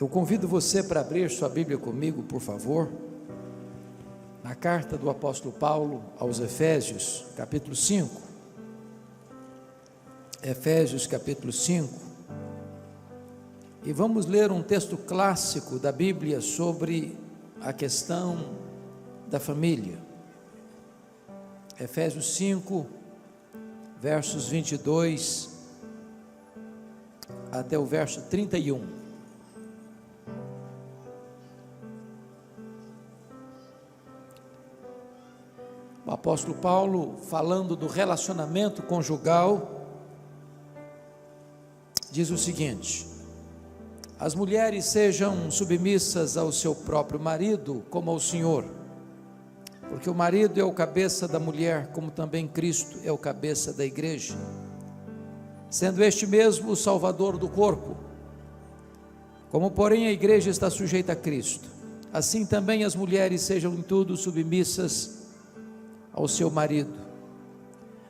Eu convido você para abrir sua Bíblia comigo, por favor, na carta do apóstolo Paulo aos Efésios, capítulo 5. Efésios, capítulo 5. E vamos ler um texto clássico da Bíblia sobre a questão da família. Efésios 5, versos 22 até o verso 31. O apóstolo Paulo, falando do relacionamento conjugal, diz o seguinte: as mulheres sejam submissas ao seu próprio marido, como ao Senhor, porque o marido é o cabeça da mulher, como também Cristo é o cabeça da igreja, sendo este mesmo o Salvador do corpo. Como porém a igreja está sujeita a Cristo, assim também as mulheres sejam em tudo submissas ao seu marido.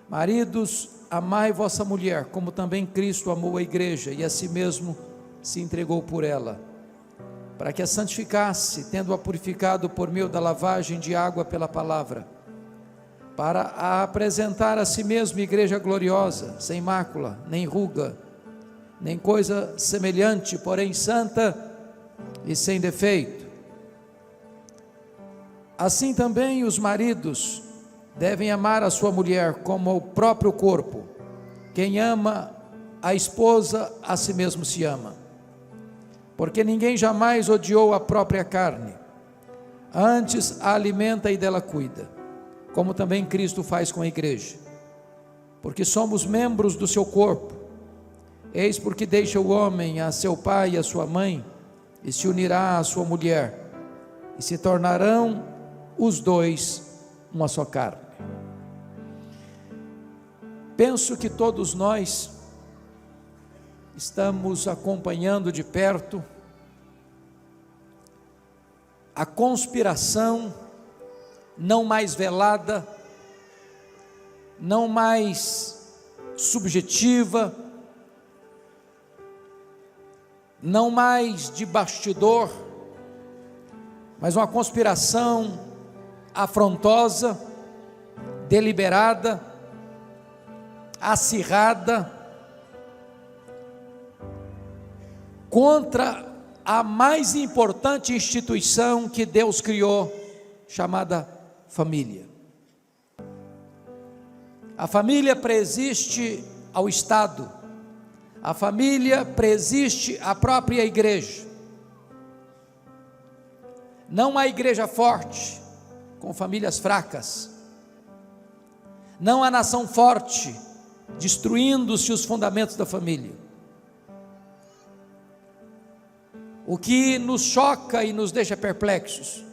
Maridos, amai vossa mulher, como também Cristo amou a igreja e a si mesmo se entregou por ela, para que a santificasse, tendo-a purificado por meio da lavagem de água pela palavra, para a apresentar a si mesmo igreja gloriosa, sem mácula, nem ruga, nem coisa semelhante, porém santa e sem defeito. Assim também os maridos devem amar a sua mulher como ao próprio corpo. Quem ama a esposa, a si mesmo se ama. Porque ninguém jamais odiou a própria carne, antes a alimenta e dela cuida, como também Cristo faz com a igreja, porque somos membros do seu corpo. Eis porque deixa o homem a seu pai e a sua mãe, e se unirá à sua mulher, e se tornarão os dois uma só carne. Penso que todos nós estamos acompanhando de perto a conspiração não mais velada, não mais subjetiva, não mais de bastidor, mas uma conspiração afrontosa, deliberada, acirrada, contra a mais importante instituição que Deus criou, chamada família. A família preexiste ao Estado, a família preexiste à própria igreja. Não há igreja forte com famílias fracas, não há nação forte destruindo-se os fundamentos da família. O que nos choca e nos deixa perplexos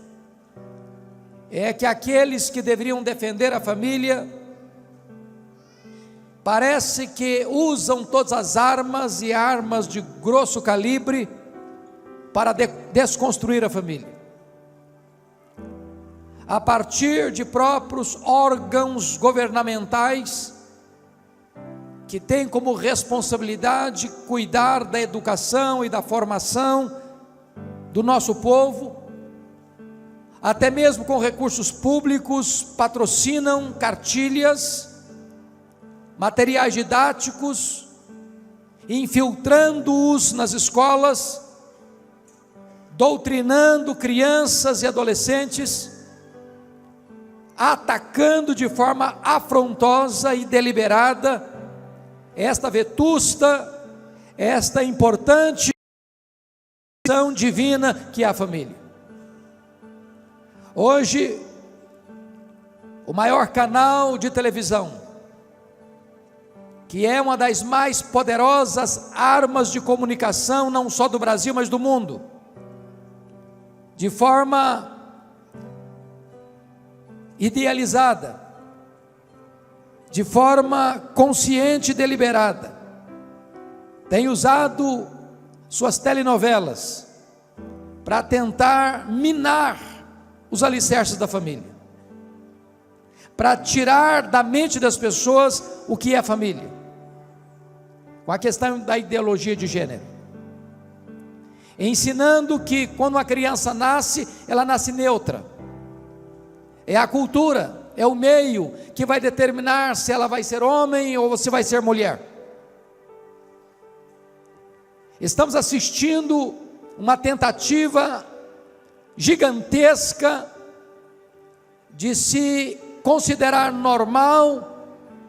é que aqueles que deveriam defender a família parece que usam todas as armas e armas de grosso calibre para desconstruir a família, a partir de próprios órgãos governamentais que têm como responsabilidade cuidar da educação e da formação do nosso povo, até mesmo com recursos públicos, patrocinam cartilhas, materiais didáticos, infiltrando-os nas escolas, doutrinando crianças e adolescentes, atacando de forma afrontosa e deliberada esta vetusta, esta importante missão divina que é a família. Hoje, o maior canal de televisão, que é uma das mais poderosas armas de comunicação, não só do Brasil, mas do mundo, de forma idealizada, de forma consciente e deliberada, tem usado suas telenovelas para tentar minar os alicerces da família, para tirar da mente das pessoas o que é família, com a questão da ideologia de gênero. ensinando que quando uma criança nasce, ela nasce neutra. É a cultura, é o meio que vai determinar se ela vai ser homem ou se vai ser mulher. Estamos assistindo uma tentativa gigantesca de se considerar normal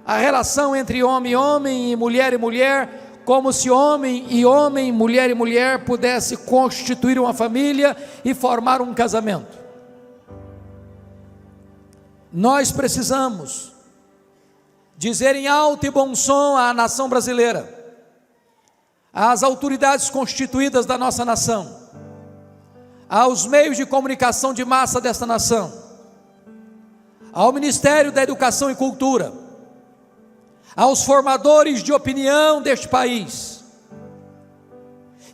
a relação entre homem e homem e mulher, como se homem e homem, mulher e mulher pudesse constituir uma família e formar um casamento. Nós precisamos dizer em alto e bom som à nação brasileira, às autoridades constituídas da nossa nação, aos meios de comunicação de massa desta nação, ao Ministério da Educação e Cultura, aos formadores de opinião deste país,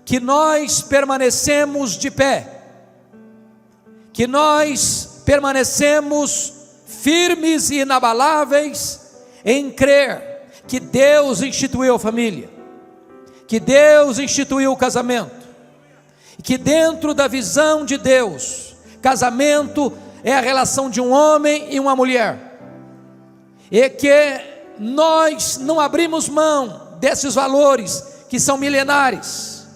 que nós permanecemos de pé, que nós permanecemos firmes e inabaláveis em crer que Deus instituiu a família, que Deus instituiu o casamento, que dentro da visão de Deus, casamento é a relação de um homem e uma mulher, e que nós não abrimos mão desses valores que são milenares,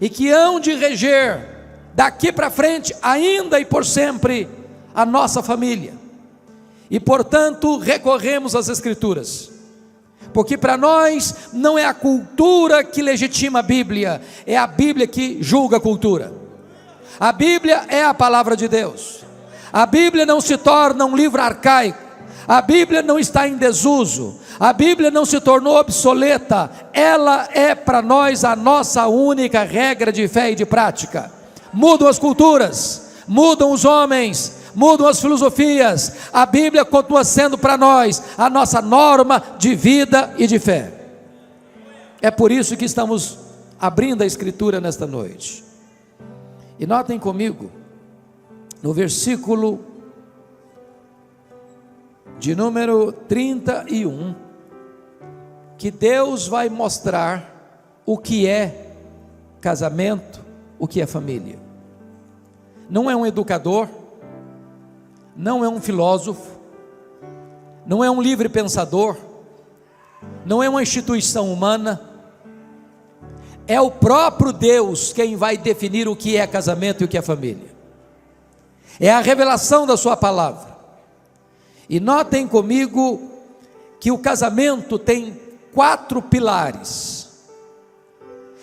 e que hão de reger daqui para frente, ainda e por sempre, a nossa família, e portanto recorremos às Escrituras, porque para nós não é a cultura que legitima a Bíblia, é a Bíblia que julga a cultura. A Bíblia é a palavra de Deus. A Bíblia não se torna um livro arcaico, a Bíblia não está em desuso, a Bíblia não se tornou obsoleta, ela é para nós a nossa única regra de fé e de prática. Mudam as culturas, mudam os homens, mudam as filosofias, a Bíblia continua sendo para nós a nossa norma de vida e de fé. É por isso que estamos abrindo a Escritura nesta noite. E notem comigo, no versículo de número 31, que Deus vai mostrar o que é casamento, o que é família. Não é um educador, não é um filósofo, não é um livre pensador, não é uma instituição humana, é o próprio Deus quem vai definir o que é casamento e o que é família. É a revelação da sua palavra. E notem comigo que o casamento tem 4 pilares,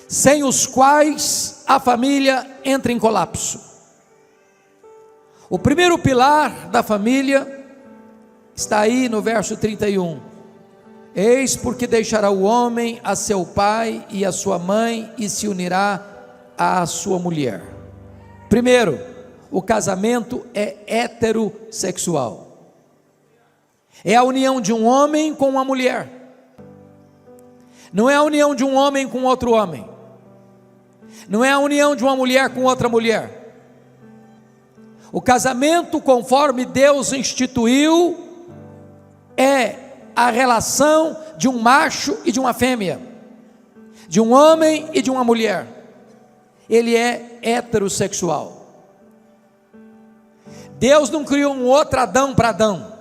sem os quais a família entra em colapso. O primeiro pilar da família está aí no verso 31. Eis porque deixará o homem a seu pai e a sua mãe e se unirá à sua mulher. Primeiro, o casamento é heterossexual. É a união de um homem com uma mulher. Não é a união de um homem com outro homem. Não é a união de uma mulher com outra mulher. O casamento, conforme Deus instituiu, é a relação de um macho e de uma fêmea, de um homem e de uma mulher. Ele é heterossexual. Deus não criou um outro Adão para Adão.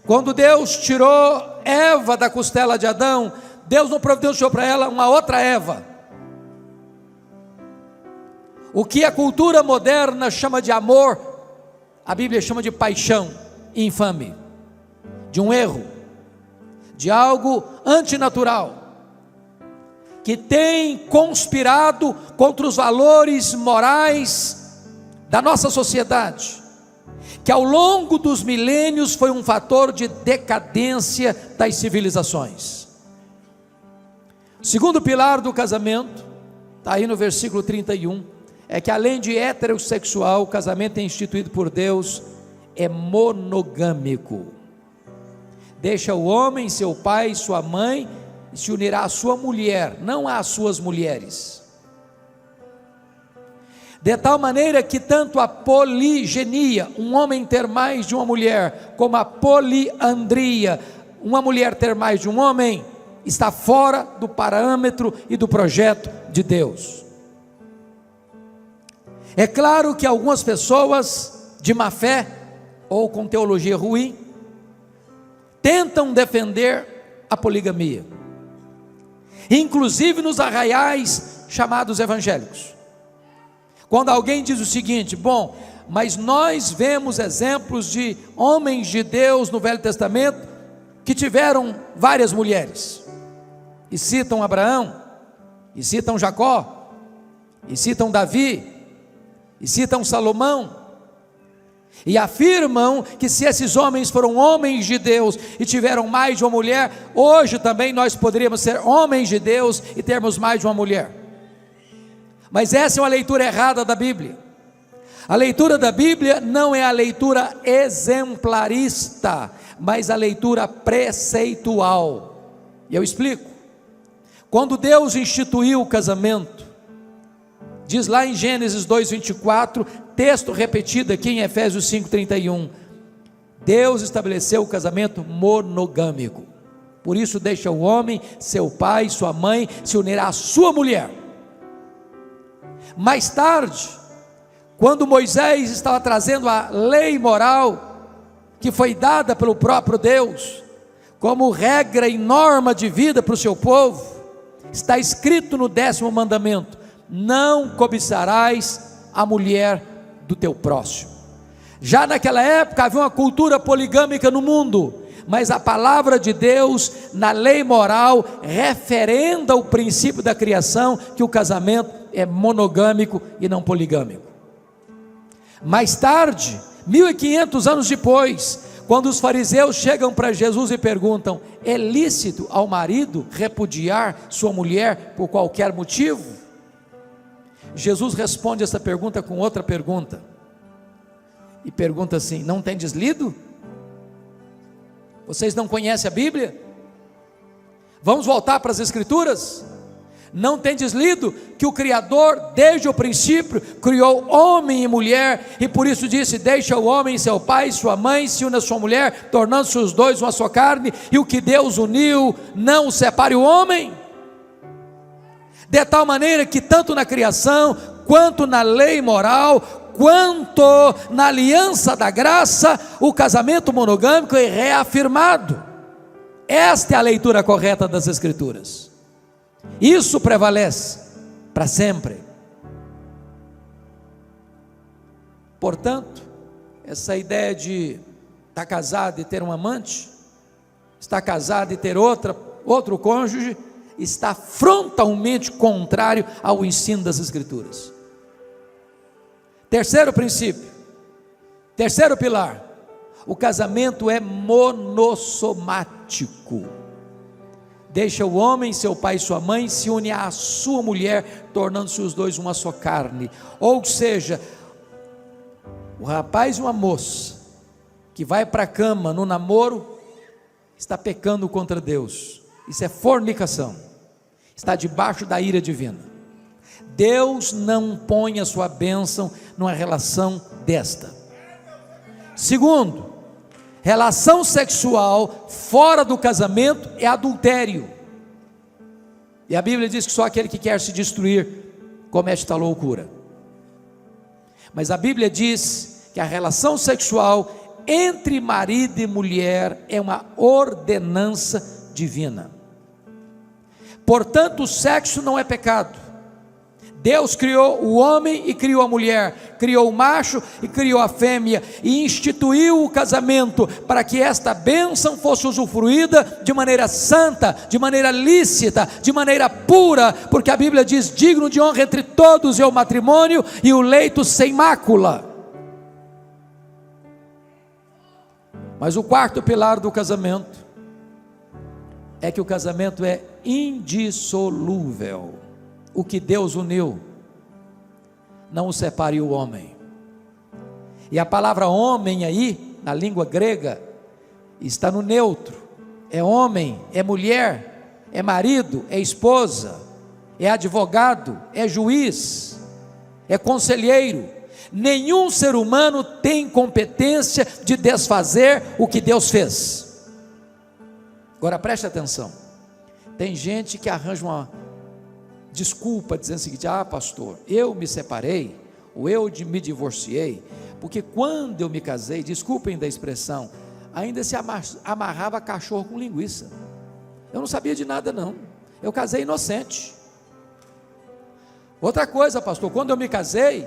Quando Deus tirou Eva da costela de Adão, Deus não providenciou para ela uma outra Eva. O que a cultura moderna chama de amor, a Bíblia chama de paixão infame, de um erro, de algo antinatural, que tem conspirado contra os valores morais da nossa sociedade, que ao longo dos milênios foi um fator de decadência das civilizações. O segundo pilar do casamento, está aí no versículo 31, é que além de heterossexual, o casamento é instituído por Deus, é monogâmico. Deixa o homem, seu pai e sua mãe, e se unirá à sua mulher, não às suas mulheres. De tal maneira que tanto a poligenia, um homem ter mais de uma mulher, como a poliandria, uma mulher ter mais de um homem, está fora do parâmetro e do projeto de Deus. É claro que algumas pessoas de má fé ou com teologia ruim tentam defender a poligamia, inclusive nos arraiais chamados evangélicos. Quando alguém diz o seguinte: bom, mas nós vemos exemplos de homens de Deus no Velho Testamento que tiveram várias mulheres, e citam Abraão, e citam Jacó, e citam Davi, e citam Salomão, e afirmam que se esses homens foram homens de Deus e tiveram mais de uma mulher, hoje também nós poderíamos ser homens de Deus e termos mais de uma mulher. Mas essa é uma leitura errada da Bíblia. A leitura da Bíblia não é a leitura exemplarista, mas a leitura preceitual. E eu explico. Quando Deus instituiu o casamento, diz lá em Gênesis 2:24, texto repetido aqui em Efésios 5:31, Deus estabeleceu o casamento monogâmico. Por isso deixa o homem, seu pai, sua mãe, se unirá à sua mulher. Mais tarde, quando Moisés estava trazendo a lei moral, que foi dada pelo próprio Deus, como regra e norma de vida para o seu povo, está escrito no 10º mandamento: não cobiçarás a mulher do teu próximo. Já naquela época havia uma cultura poligâmica no mundo, mas a palavra de Deus na lei moral referenda o princípio da criação, que o casamento é monogâmico e não poligâmico. Mais tarde, 1500 anos depois, quando os fariseus chegam para Jesus e perguntam: é lícito ao marido repudiar sua mulher por qualquer motivo? Jesus responde essa pergunta com outra pergunta, e pergunta assim: não tendes lido? Vocês não conhecem a Bíblia? Vamos voltar para as Escrituras? Não tendes lido que o Criador desde o princípio criou homem e mulher, e por isso disse: deixa o homem seu pai e sua mãe, se une a sua mulher, tornando-se os dois uma só carne, e o que Deus uniu não o separe o homem? De tal maneira que tanto na criação, quanto na lei moral, quanto na aliança da graça, o casamento monogâmico é reafirmado. Esta é a leitura correta das Escrituras. Isso prevalece para sempre. Portanto, essa ideia de estar casado e ter um amante, estar casado e ter outro cônjuge, está frontalmente contrário ao ensino das Escrituras. Terceiro princípio, terceiro pilar: o casamento é monossomático. Deixa o homem, seu pai e sua mãe, se une à sua mulher, tornando-se os dois uma só carne. Ou seja, o rapaz e uma moça que vai para a cama no namoro, está pecando contra Deus. Isso é fornicação, está debaixo da ira divina. Deus não põe a sua bênção numa relação desta. Segundo, relação sexual fora do casamento é adultério, e a Bíblia diz que só aquele que quer se destruir comete esta loucura. Mas a Bíblia diz que a relação sexual entre marido e mulher é uma ordenança divina. Portanto, o sexo não é pecado. Deus criou o homem e criou a mulher, criou o macho e criou a fêmea, e instituiu o casamento para que esta bênção fosse usufruída de maneira santa, de maneira lícita, de maneira pura, porque a Bíblia diz: digno de honra entre todos é o matrimônio e o leito sem mácula. Mas o quarto pilar do casamento é que o casamento é indissolúvel. O que Deus uniu, não o separe o homem. E a palavra homem aí, na língua grega, está no neutro. É homem, é mulher, é marido, é esposa, é advogado, é juiz, é conselheiro. Nenhum ser humano tem competência de desfazer o que Deus fez. Agora preste atenção: Tem gente que arranja uma desculpa dizendo o seguinte: ah, pastor, eu me separei, ou eu me divorciei, porque quando eu me casei, desculpem da expressão, ainda se amarrava cachorro com linguiça. Eu não sabia de nada não, eu casei inocente. Outra coisa, pastor, quando eu me casei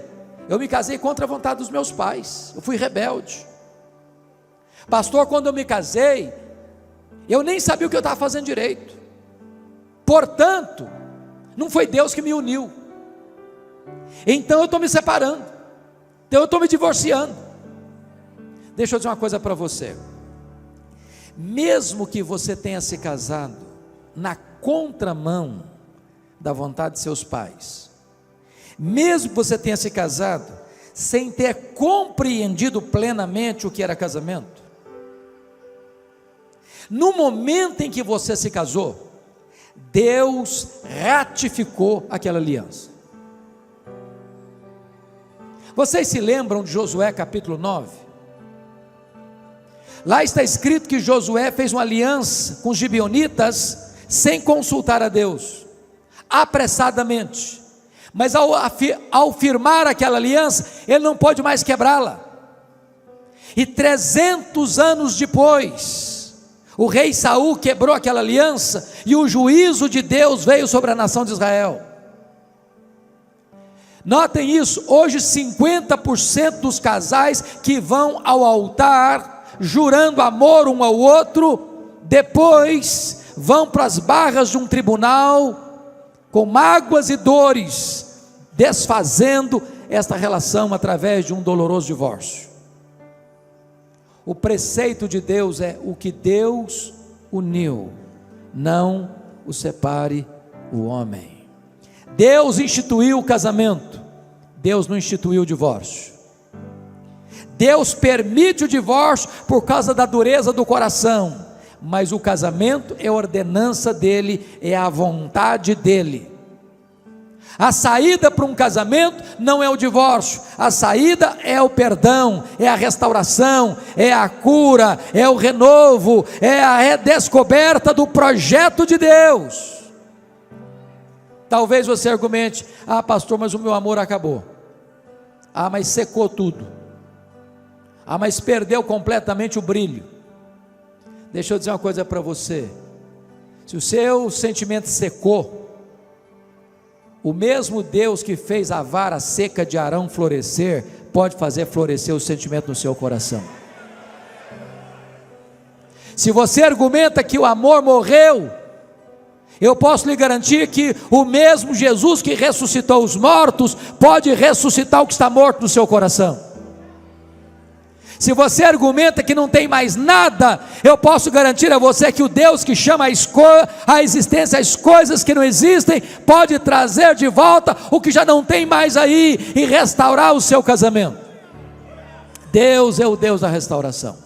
contra a vontade dos meus pais, eu fui rebelde. Pastor, quando eu me casei, eu nem sabia o que eu estava fazendo direito, portanto, não foi Deus que me uniu, então eu estou me separando, então eu estou me divorciando. Deixa eu dizer uma coisa para você: mesmo que você tenha se casado na contramão da vontade de seus pais, mesmo que você tenha se casado sem ter compreendido plenamente o que era casamento, no momento em que você se casou, Deus ratificou aquela aliança. Vocês se lembram de Josué capítulo 9? Lá está escrito que Josué fez uma aliança com os gibeonitas sem consultar a Deus, apressadamente. Mas ao firmar aquela aliança, ele não pode mais quebrá-la. E 300 anos depois, o rei Saul quebrou aquela aliança, e o juízo de Deus veio sobre a nação de Israel. Notem isso, hoje 50% dos casais que vão ao altar, jurando amor um ao outro, depois vão para as barras de um tribunal, com mágoas e dores, desfazendo esta relação através de um doloroso divórcio. O preceito de Deus é: o que Deus uniu, não o separe o homem. Deus instituiu o casamento, Deus não instituiu o divórcio. Deus permite o divórcio por causa da dureza do coração, mas o casamento é a ordenança dele, é a vontade dele. A saída para um casamento não é o divórcio, a saída é o perdão, é a restauração, é a cura, é o renovo, é a redescoberta do projeto de Deus. Talvez você argumente: ah, pastor, mas o meu amor acabou. Ah, mas secou tudo. Ah, mas perdeu completamente o brilho. Deixa eu dizer uma coisa para você: se o seu sentimento secou, o mesmo Deus que fez a vara seca de Arão florescer, pode fazer florescer o sentimento no seu coração. Se você argumenta que o amor morreu, eu posso lhe garantir que o mesmo Jesus que ressuscitou os mortos, pode ressuscitar o que está morto no seu coração. Se você argumenta que não tem mais nada, eu posso garantir a você que o Deus que chama a existência as coisas que não existem, pode trazer de volta o que já não tem mais aí, e restaurar o seu casamento. Deus é o Deus da restauração.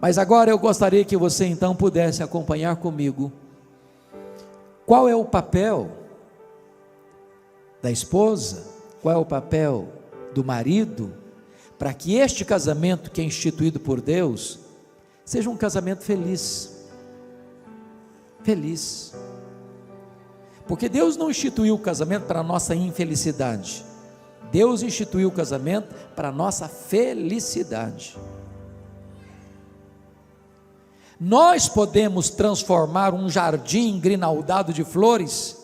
Mas agora eu gostaria que você então pudesse acompanhar comigo qual é o papel da esposa, qual é o papel do marido, para que este casamento que é instituído por Deus, seja um casamento feliz. Feliz. Porque Deus não instituiu o casamento para a nossa infelicidade, Deus instituiu o casamento para a nossa felicidade. Nós podemos transformar um jardim grinaldado de flores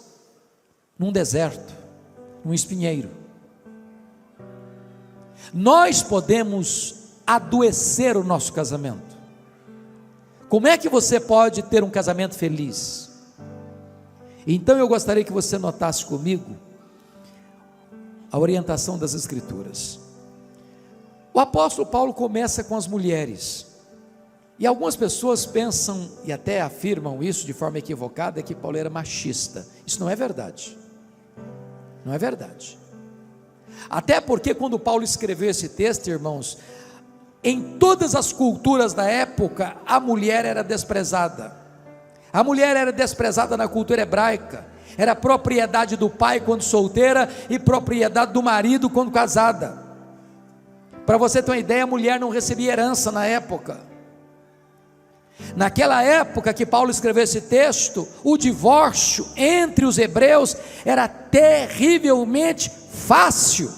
num deserto, num espinheiro. Nós podemos adoecer o nosso casamento. Como é que você pode ter um casamento feliz? Então eu gostaria que você notasse comigo a orientação das Escrituras. O apóstolo Paulo começa com as mulheres, e algumas pessoas pensam e até afirmam isso de forma equivocada, que Paulo era machista. Isso não é verdade, não é verdade. Até porque quando Paulo escreveu esse texto, irmãos, em todas as culturas da época, a mulher era desprezada. A mulher era desprezada na cultura hebraica, era propriedade do pai quando solteira, e propriedade do marido quando casada. Para você ter uma ideia, a mulher não recebia herança na época. Naquela época que Paulo escreveu esse texto, o divórcio entre os hebreus era terrivelmente fácil.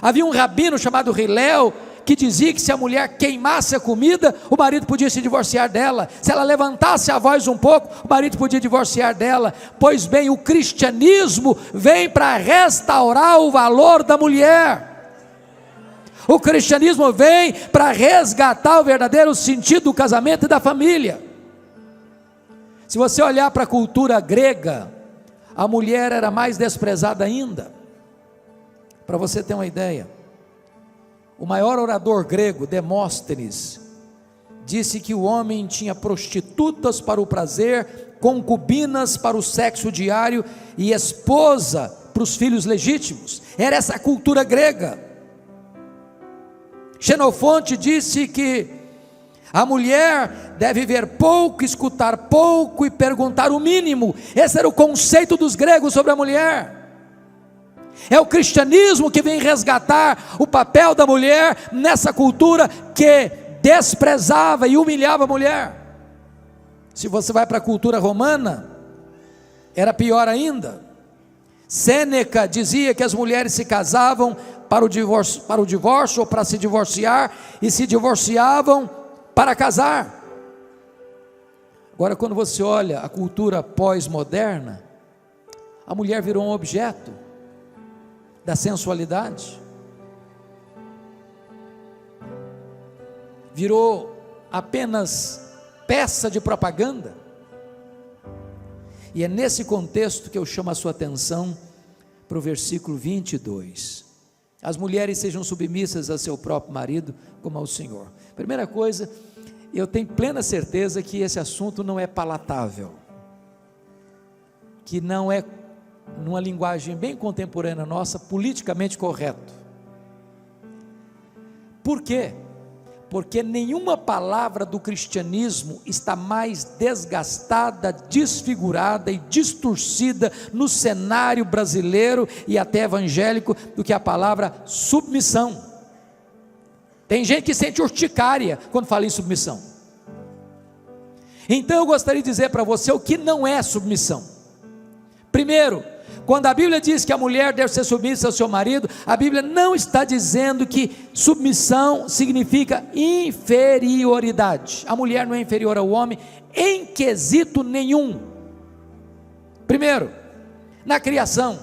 Havia um rabino chamado Hilel, que dizia que se a mulher queimasse a comida, o marido podia se divorciar dela. Se ela levantasse a voz um pouco, o marido podia divorciar dela. Pois bem, o cristianismo vem para restaurar o valor da mulher. O cristianismo vem para resgatar o verdadeiro sentido do casamento e da família. Se você olhar para a cultura grega, a mulher era mais desprezada ainda. Para você ter uma ideia, o maior orador grego, Demóstenes, disse que o homem tinha prostitutas para o prazer, concubinas para o sexo diário e esposa para os filhos legítimos. Era essa a cultura grega. Xenofonte disse que a mulher deve ver pouco, escutar pouco e perguntar o mínimo. Esse era o conceito dos gregos sobre a mulher. É o cristianismo que vem resgatar o papel da mulher nessa cultura que desprezava e humilhava a mulher. Se você vai para a cultura romana, era pior ainda. Sêneca dizia que as mulheres se casavam para o divórcio ou para se divorciar, e se divorciavam para casar. Agora, quando você olha a cultura pós-moderna, a mulher virou um objeto da sensualidade, virou apenas peça de propaganda. E é nesse contexto que eu chamo a sua atenção para o versículo 22. As mulheres sejam submissas a seu próprio marido como ao Senhor. Primeira coisa, eu tenho plena certeza que esse assunto não é palatável, que não é, numa linguagem bem contemporânea nossa, politicamente correto. Por quê? Porque nenhuma palavra do cristianismo está mais desgastada, desfigurada e distorcida no cenário brasileiro e até evangélico do que a palavra submissão. Tem gente que sente urticária quando fala em submissão. Então eu gostaria de dizer para você o que não é submissão. Primeiro, quando a Bíblia diz que a mulher deve ser submissa ao seu marido, a Bíblia não está dizendo que submissão significa inferioridade. A mulher não é inferior ao homem em quesito nenhum. Primeiro, na criação.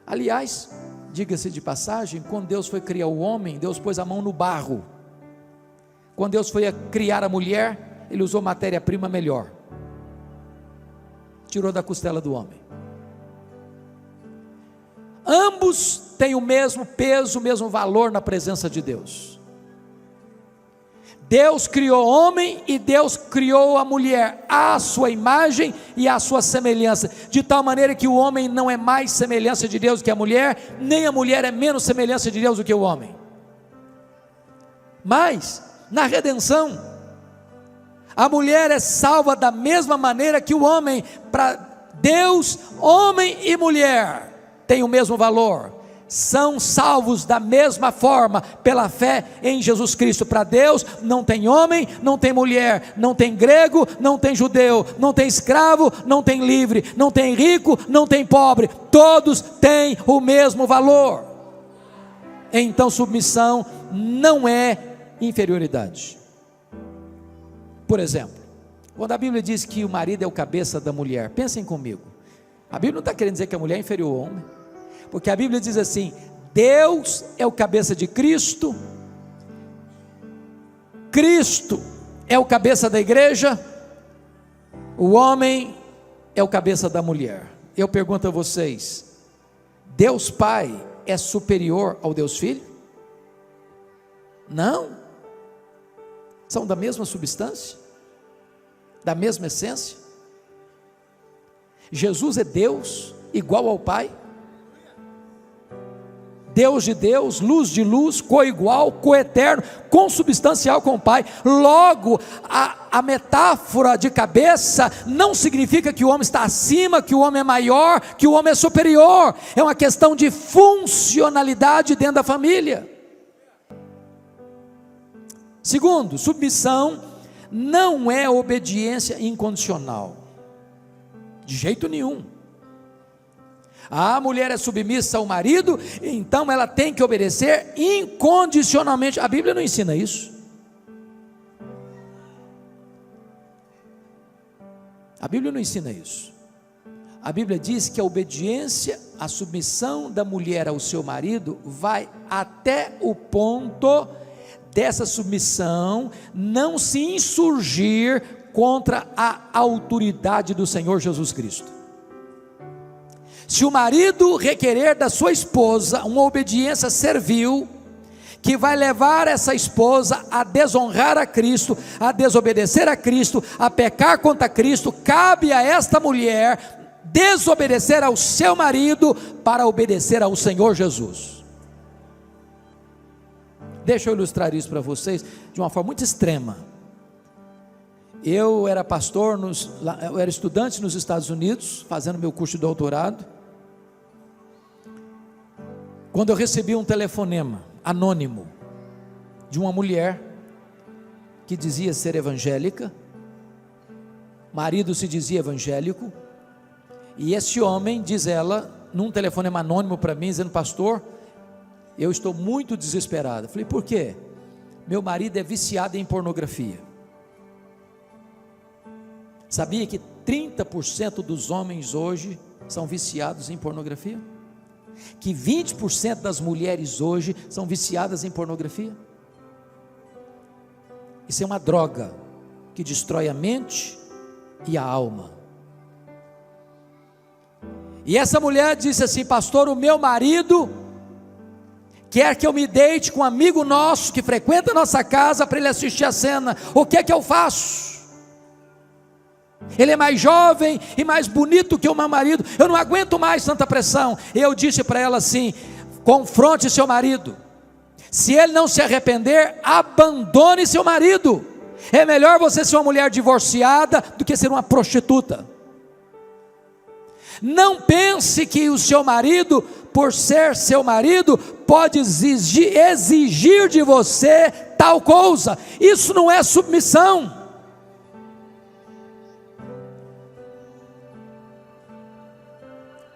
Aliás, diga-se de passagem, quando Deus foi criar o homem, Deus pôs a mão no barro. Quando Deus foi criar a mulher, Ele usou matéria-prima melhor. Tirou da costela do homem. Ambos têm o mesmo peso, o mesmo valor na presença de Deus. Deus criou o homem e Deus criou a mulher à sua imagem e à sua semelhança, de tal maneira que o homem não é mais semelhança de Deus do que a mulher, nem a mulher é menos semelhança de Deus do que o homem. Mas, na redenção, a mulher é salva da mesma maneira que o homem. Para Deus, homem e mulher têm o mesmo valor, são salvos da mesma forma, pela fé em Jesus Cristo. Para Deus não tem homem, não tem mulher, não tem grego, não tem judeu, não tem escravo, não tem livre, não tem rico, não tem pobre, todos têm o mesmo valor. Então submissão não é inferioridade. Por exemplo, quando a Bíblia diz que o marido é o cabeça da mulher, pensem comigo, a Bíblia não está querendo dizer que a mulher é inferior ao homem, porque a Bíblia diz assim: Deus é o cabeça de Cristo, Cristo é o cabeça da igreja, o homem é o cabeça da mulher. Eu pergunto a vocês, Deus Pai é superior ao Deus Filho? Não. São da mesma substância, da mesma essência. Jesus é Deus, igual ao Pai, Deus de Deus, luz de luz, coigual, coeterno, consubstancial com o Pai. Logo, a metáfora de cabeça não significa que o homem está acima, que o homem é maior, que o homem é superior. É uma questão de funcionalidade dentro da família. Segundo, submissão não é obediência incondicional, de jeito nenhum. A mulher é submissa ao marido, então ela tem que obedecer incondicionalmente. A Bíblia não ensina isso. A Bíblia não ensina isso. A Bíblia diz que a obediência, a submissão da mulher ao seu marido vai até o ponto dessa submissão não se insurgir contra a autoridade do Senhor Jesus Cristo. Se o marido requerer da sua esposa uma obediência servil, que vai levar essa esposa a desonrar a Cristo, a desobedecer a Cristo, a pecar contra Cristo, cabe a esta mulher desobedecer ao seu marido para obedecer ao Senhor Jesus. Deixa eu ilustrar isso para vocês de uma forma muito extrema. Eu era pastor, eu era estudante nos Estados Unidos, fazendo meu curso de doutorado, quando eu recebi um telefonema anônimo de uma mulher que dizia ser evangélica, marido se dizia evangélico, e esse homem, diz ela, num telefonema anônimo para mim, dizendo: pastor, eu estou muito desesperado. Eu falei: por quê? Meu marido é viciado em pornografia. Sabia que 30% dos homens hoje são viciados em pornografia? Que 20% das mulheres hoje são viciadas em pornografia? Isso é uma droga que destrói a mente e a alma. E essa mulher disse assim: pastor, o meu marido quer que eu me deite com um amigo nosso que frequenta a nossa casa para ele assistir a cena. O que é que eu faço? Ele é mais jovem e mais bonito que o meu marido, eu não aguento mais tanta pressão. Eu disse para ela assim: confronte seu marido, se ele não se arrepender, abandone seu marido. É melhor você ser uma mulher divorciada do que ser uma prostituta. Não pense que o seu marido, por ser seu marido, pode exigir de você tal coisa. Isso não é submissão.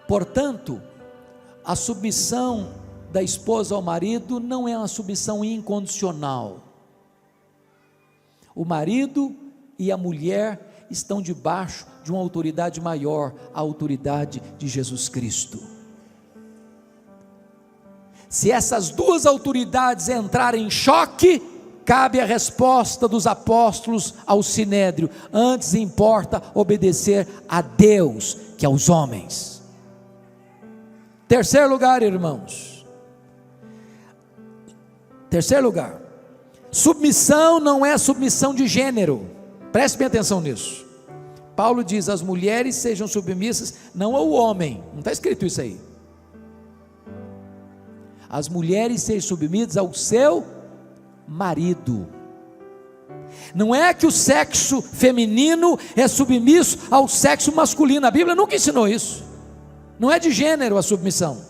Portanto, a submissão da esposa ao marido não é uma submissão incondicional. O marido e a mulher estão debaixo de uma autoridade maior, a autoridade de Jesus Cristo. Se essas duas autoridades entrarem em choque, cabe a resposta dos apóstolos ao sinédrio: antes importa obedecer a Deus que aos homens. Terceiro lugar, irmãos, terceiro lugar, submissão não é submissão de gênero. Preste bem atenção nisso. Paulo diz: as mulheres sejam submissas não ao homem, não está escrito isso aí. As mulheres sejam submissas ao seu marido. Não é que o sexo feminino é submisso ao sexo masculino, a Bíblia nunca ensinou isso. Não é de gênero a submissão,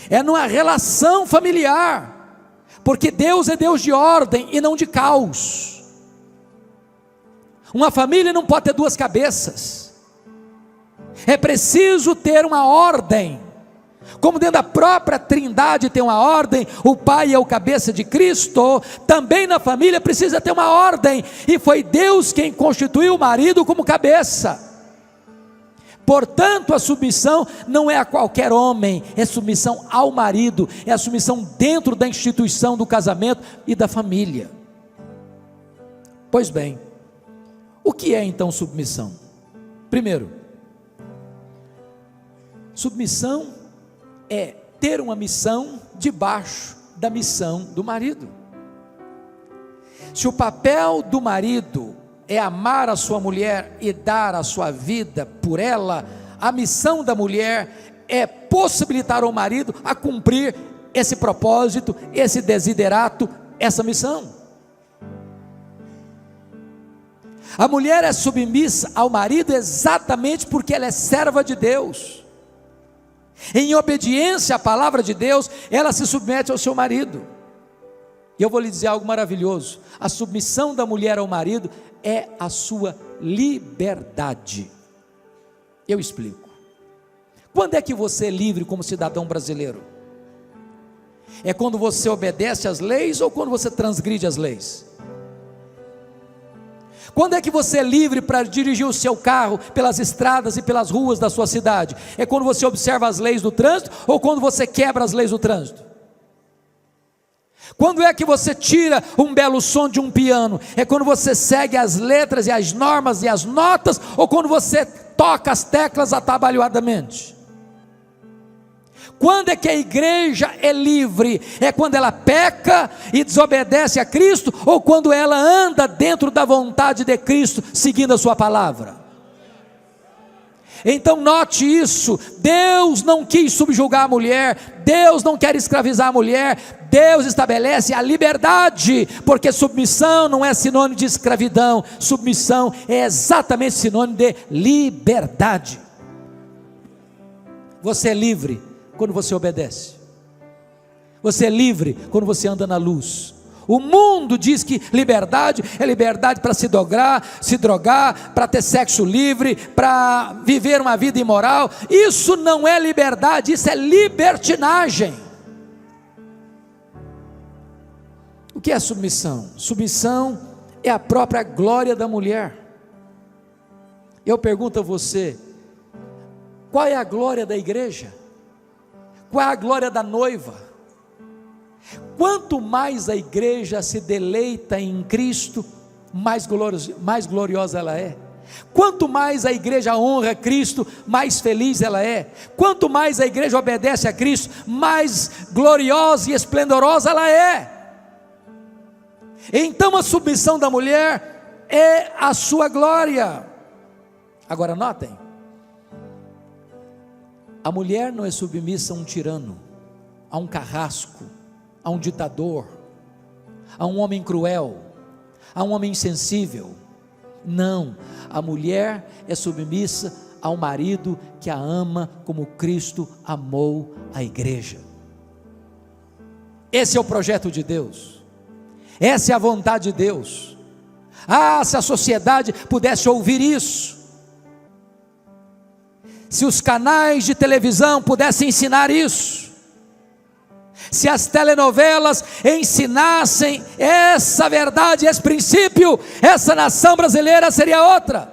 é numa relação familiar, porque Deus é Deus de ordem e não de caos. Uma família não pode ter duas cabeças, é preciso ter uma ordem. Como dentro da própria Trindade tem uma ordem, o Pai é o cabeça de Cristo, também na família precisa ter uma ordem, e foi Deus quem constituiu o marido como cabeça. Portanto, a submissão não é a qualquer homem, é submissão ao marido, é a submissão dentro da instituição do casamento e da família. Pois bem, o que é então submissão? Primeiro, submissão é ter uma missão debaixo da missão do marido. Se o papel do marido é amar a sua mulher e dar a sua vida por ela, a missão da mulher é possibilitar ao marido a cumprir esse propósito, esse desiderato, essa missão. A mulher é submissa ao marido exatamente porque ela é serva de Deus. Em obediência à palavra de Deus, ela se submete ao seu marido. E eu vou lhe dizer algo maravilhoso: a submissão da mulher ao marido é a sua liberdade. Eu explico. Quando é que você é livre como cidadão brasileiro? É quando você obedece às leis ou quando você transgride as leis? Quando é que você é livre para dirigir o seu carro pelas estradas e pelas ruas da sua cidade? É quando você observa as leis do trânsito ou quando você quebra as leis do trânsito? Quando é que você tira um belo som de um piano? É quando você segue as letras e as normas e as notas, ou quando você toca as teclas atabalhoadamente? Quando é que a igreja é livre? É quando ela peca e desobedece a Cristo, ou quando ela anda dentro da vontade de Cristo, seguindo a sua palavra? Então note isso: Deus não quis subjugar a mulher, Deus não quer escravizar a mulher, Deus estabelece a liberdade, porque submissão não é sinônimo de escravidão, submissão é exatamente sinônimo de liberdade. Você é livre quando você obedece, você é livre quando você anda na luz. O mundo diz que liberdade é liberdade para se drogar, para ter sexo livre, para viver uma vida imoral. Isso não é liberdade, isso é libertinagem. O que é submissão? Submissão é a própria glória da mulher. Eu pergunto a você: qual é a glória da igreja? Qual é a glória da noiva? Quanto mais a igreja se deleita em Cristo, mais gloriosa ela é. Quanto mais a igreja honra Cristo, mais feliz ela é. Quanto mais a igreja obedece a Cristo, mais gloriosa e esplendorosa ela é. Então a submissão da mulher é a sua glória. Agora notem, a mulher não é submissa a um tirano, a um carrasco, a um ditador, a um homem cruel, a um homem insensível. Não, a mulher é submissa ao marido que a ama como Cristo amou a igreja. Esse é o projeto de Deus, essa é a vontade de Deus. Se a sociedade pudesse ouvir isso, se os canais de televisão pudessem ensinar isso, se as telenovelas ensinassem essa verdade, esse princípio, essa nação brasileira seria outra.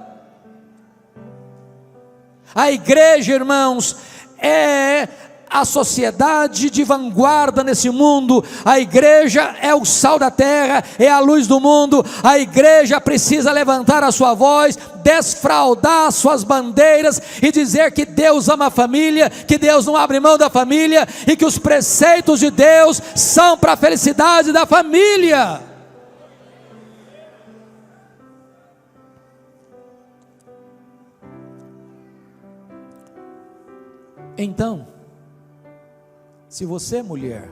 A igreja, irmãos, é a sociedade de vanguarda nesse mundo. A igreja é o sal da terra, é a luz do mundo. A igreja precisa levantar a sua voz, desfraldar suas bandeiras e dizer que Deus ama a família, que Deus não abre mão da família e que os preceitos de Deus são para a felicidade da família. Então, se você, mulher,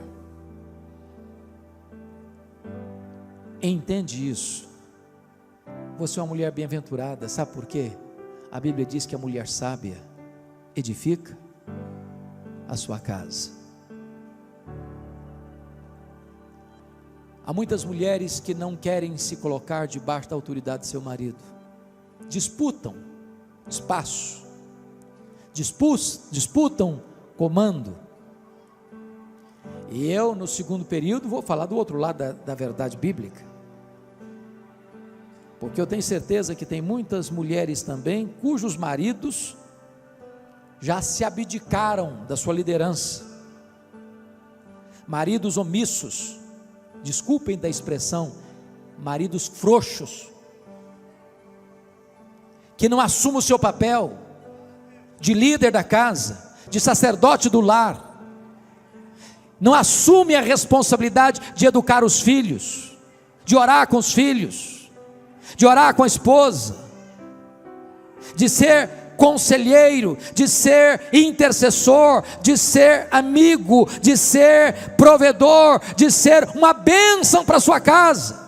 entende isso, você é uma mulher bem-aventurada. Sabe por quê? A Bíblia diz que a mulher sábia edifica a sua casa. Há muitas mulheres que não querem se colocar debaixo da autoridade de seu marido, disputam espaço, disputam comando. E eu, no segundo período, vou falar do outro lado da verdade bíblica, porque eu tenho certeza que tem muitas mulheres também cujos maridos já se abdicaram da sua liderança, maridos omissos, desculpem da expressão, maridos frouxos, que não assumem o seu papel de líder da casa, de sacerdote do lar, não assume a responsabilidade de educar os filhos, de orar com os filhos, de orar com a esposa, de ser conselheiro, de ser intercessor, de ser amigo, de ser provedor, de ser uma bênção para a sua casa.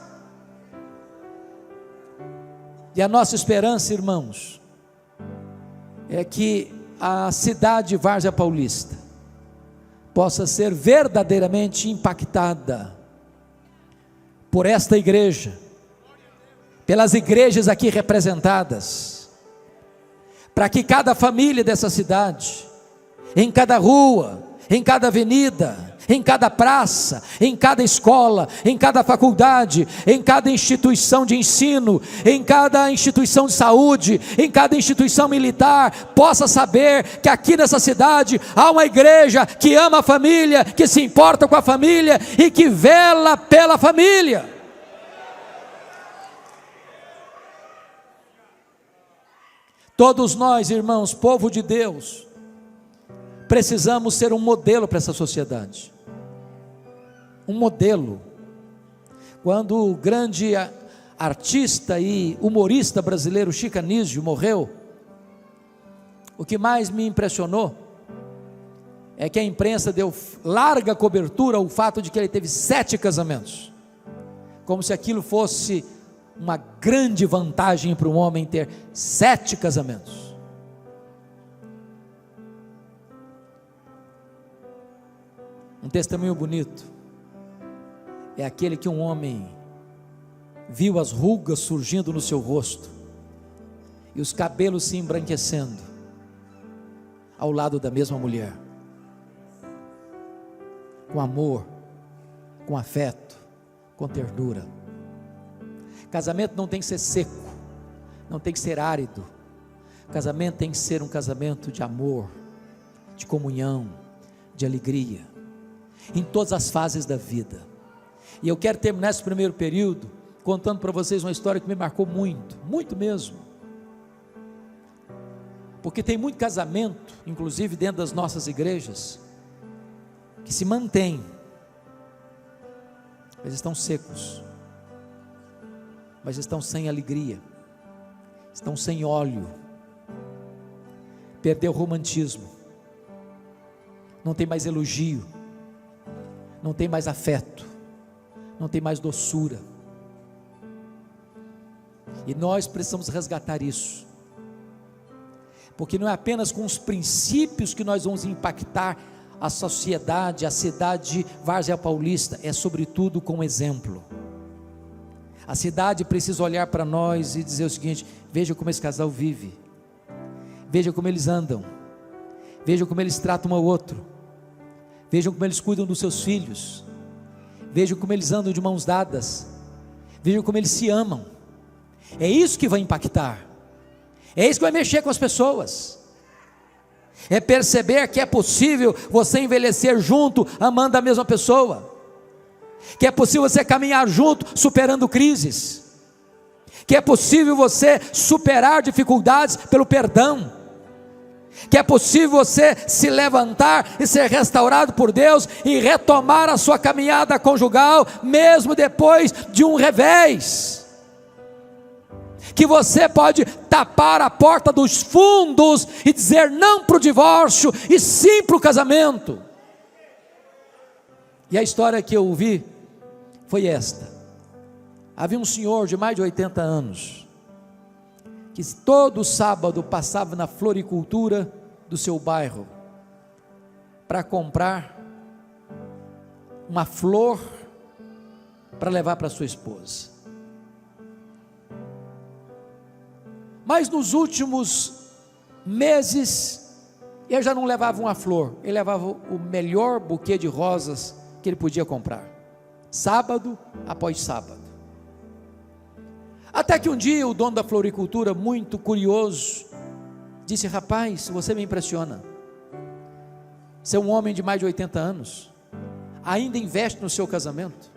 E a nossa esperança, irmãos, é que a cidade de Várzea Paulista possa ser verdadeiramente impactada por esta igreja, pelas igrejas aqui representadas, para que cada família dessa cidade, em cada rua, em cada avenida, em cada praça, em cada escola, em cada faculdade, em cada instituição de ensino, em cada instituição de saúde, em cada instituição militar, possa saber que aqui nessa cidade há uma igreja que ama a família, que se importa com a família e que vela pela família. Todos nós, irmãos, povo de Deus, precisamos ser um modelo para essa sociedade. Um modelo. Quando o grande artista e humorista brasileiro Chico Anísio morreu, o que mais me impressionou é que a imprensa deu larga cobertura ao fato de que ele teve 7 casamentos, como se aquilo fosse uma grande vantagem para um homem ter 7 casamentos. Um testemunho bonito é aquele que um homem viu as rugas surgindo no seu rosto e os cabelos se embranquecendo ao lado da mesma mulher, com amor, com afeto, com ternura. Casamento não tem que ser seco, não tem que ser árido. Casamento tem que ser um casamento de amor, de comunhão, de alegria, em todas as fases da vida. E eu quero terminar esse primeiro período contando para vocês uma história que me marcou muito, muito mesmo. Porque tem muito casamento, inclusive dentro das nossas igrejas, que se mantém, mas estão secos, mas estão sem alegria, estão sem óleo, perdeu o romantismo, não tem mais elogio, não tem mais afeto, não tem mais doçura. E nós precisamos resgatar isso, porque não é apenas com os princípios que nós vamos impactar a sociedade, a cidade de Várzea Paulista, é sobretudo com o exemplo. A cidade precisa olhar para nós e dizer o seguinte: veja como esse casal vive, veja como eles andam, veja como eles tratam um ao outro, vejam como eles cuidam dos seus filhos, vejam como eles andam de mãos dadas, vejam como eles se amam. É isso que vai impactar, é isso que vai mexer com as pessoas, é perceber que é possível você envelhecer junto, amando a mesma pessoa, que é possível você caminhar junto, superando crises, que é possível você superar dificuldades pelo perdão, que é possível você se levantar e ser restaurado por Deus e retomar a sua caminhada conjugal, mesmo depois de um revés, que você pode tapar a porta dos fundos e dizer não para o divórcio e sim para o casamento. E a história que eu ouvi foi esta: havia um senhor de mais de 80 anos, que todo sábado passava na floricultura do seu bairro, para comprar uma flor, para levar para sua esposa. Mas nos últimos meses, ele já não levava uma flor, ele levava o melhor buquê de rosas que ele podia comprar, sábado após sábado. Até que um dia o dono da floricultura, muito curioso, disse: rapaz, você me impressiona, você é um homem de mais de 80 anos, ainda investe no seu casamento,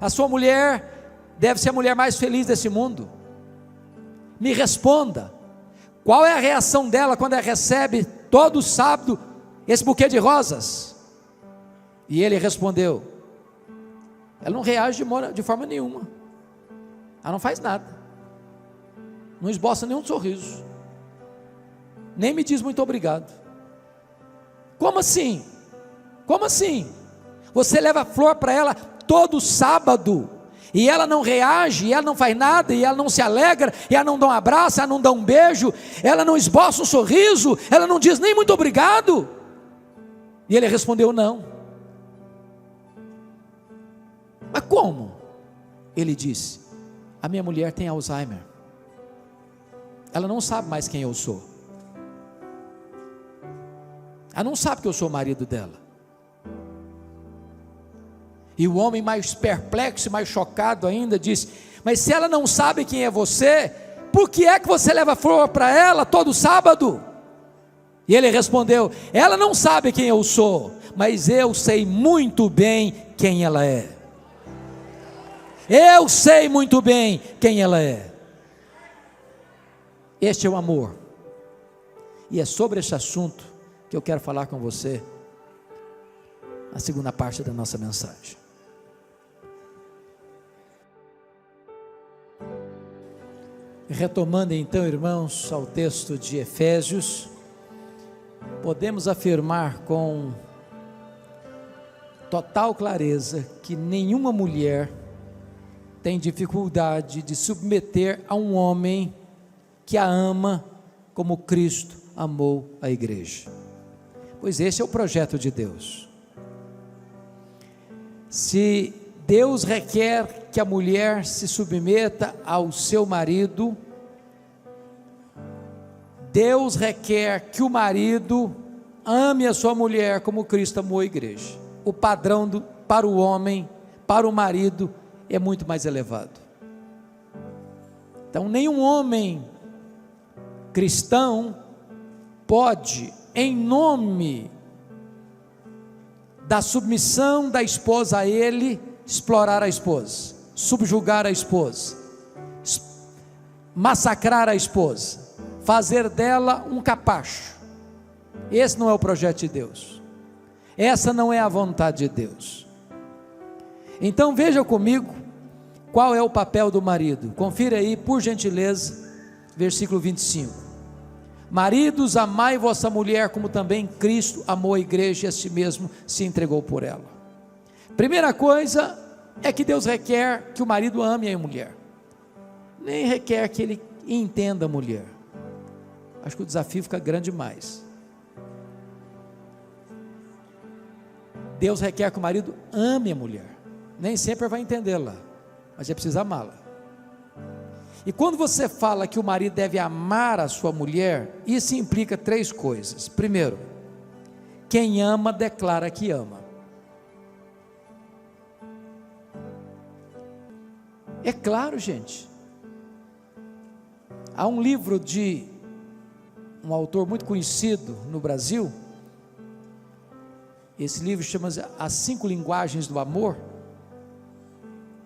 a sua mulher deve ser a mulher mais feliz desse mundo. Me responda, qual é a reação dela quando ela recebe todo sábado esse buquê de rosas? E ele respondeu: ela não reage de forma nenhuma, ela não faz nada, não esboça nenhum sorriso, nem me diz muito obrigado. Como assim? Como assim? Você leva flor para ela todo sábado e ela não reage, e ela não faz nada, e ela não se alegra, e ela não dá um abraço, ela não dá um beijo, ela não esboça um sorriso, ela não diz nem muito obrigado? E ele respondeu: não. Mas como? ele disse: a minha mulher tem Alzheimer, ela não sabe mais quem eu sou, ela não sabe que eu sou o marido dela. E o homem, mais perplexo, mais chocado ainda, disse: mas se ela não sabe quem é você, por que é que você leva flor para ela todo sábado? E ele respondeu: ela não sabe quem eu sou, mas eu sei muito bem quem ela é. Eu sei muito bem quem ela é. Este é o amor. E é sobre esse assunto que eu quero falar com você, a segunda parte da nossa mensagem. Retomando então, irmãos, ao texto de Efésios, podemos afirmar com total clareza que nenhuma mulher tem dificuldade de submeter a um homem que a ama como Cristo amou a igreja, pois esse é o projeto de Deus. Se Deus requer que a mulher se submeta ao seu marido, Deus requer que o marido ame a sua mulher como Cristo amou a igreja. O padrão para o homem, para o marido, é muito mais elevado. Então, nenhum homem cristão pode, em nome da submissão da esposa a ele, explorar a esposa, subjugar a esposa, massacrar a esposa, fazer dela um capacho. Esse não é o projeto de Deus, essa não é a vontade de Deus. Então veja comigo qual é o papel do marido. Confira aí, por gentileza, versículo 25: maridos, amai vossa mulher como também Cristo amou a igreja e a si mesmo se entregou por ela. Primeira coisa é que Deus requer que o marido ame a mulher, nem requer que ele entenda a mulher. Acho que o desafio fica grande demais. Deus requer que o marido ame a mulher, nem sempre vai entendê-la, mas é preciso amá-la. E quando você fala que o marido deve amar a sua mulher, isso implica três coisas. Primeiro, quem ama declara que ama. É claro, gente. Há um livro de um autor muito conhecido no Brasil. Esse livro chama-se As 5 Linguagens do Amor.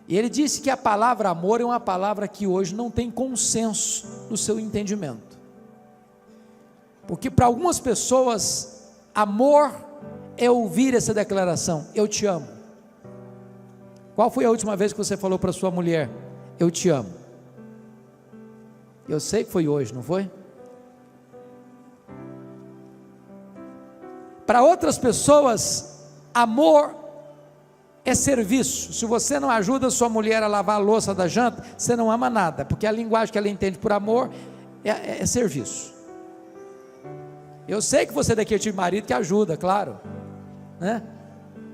E ele disse que a palavra amor é uma palavra que hoje não tem consenso no seu entendimento. Porque para algumas pessoas, amor é ouvir essa declaração: eu te amo. Qual foi a última vez que você falou para sua mulher: eu te amo? Eu sei que foi hoje, não foi? Para outras pessoas, amor é serviço. Se você não ajuda a sua mulher a lavar a louça da janta, você não ama nada, porque a linguagem que ela entende por amor é serviço. Eu sei que você daqui é tipo de marido que ajuda, claro, né?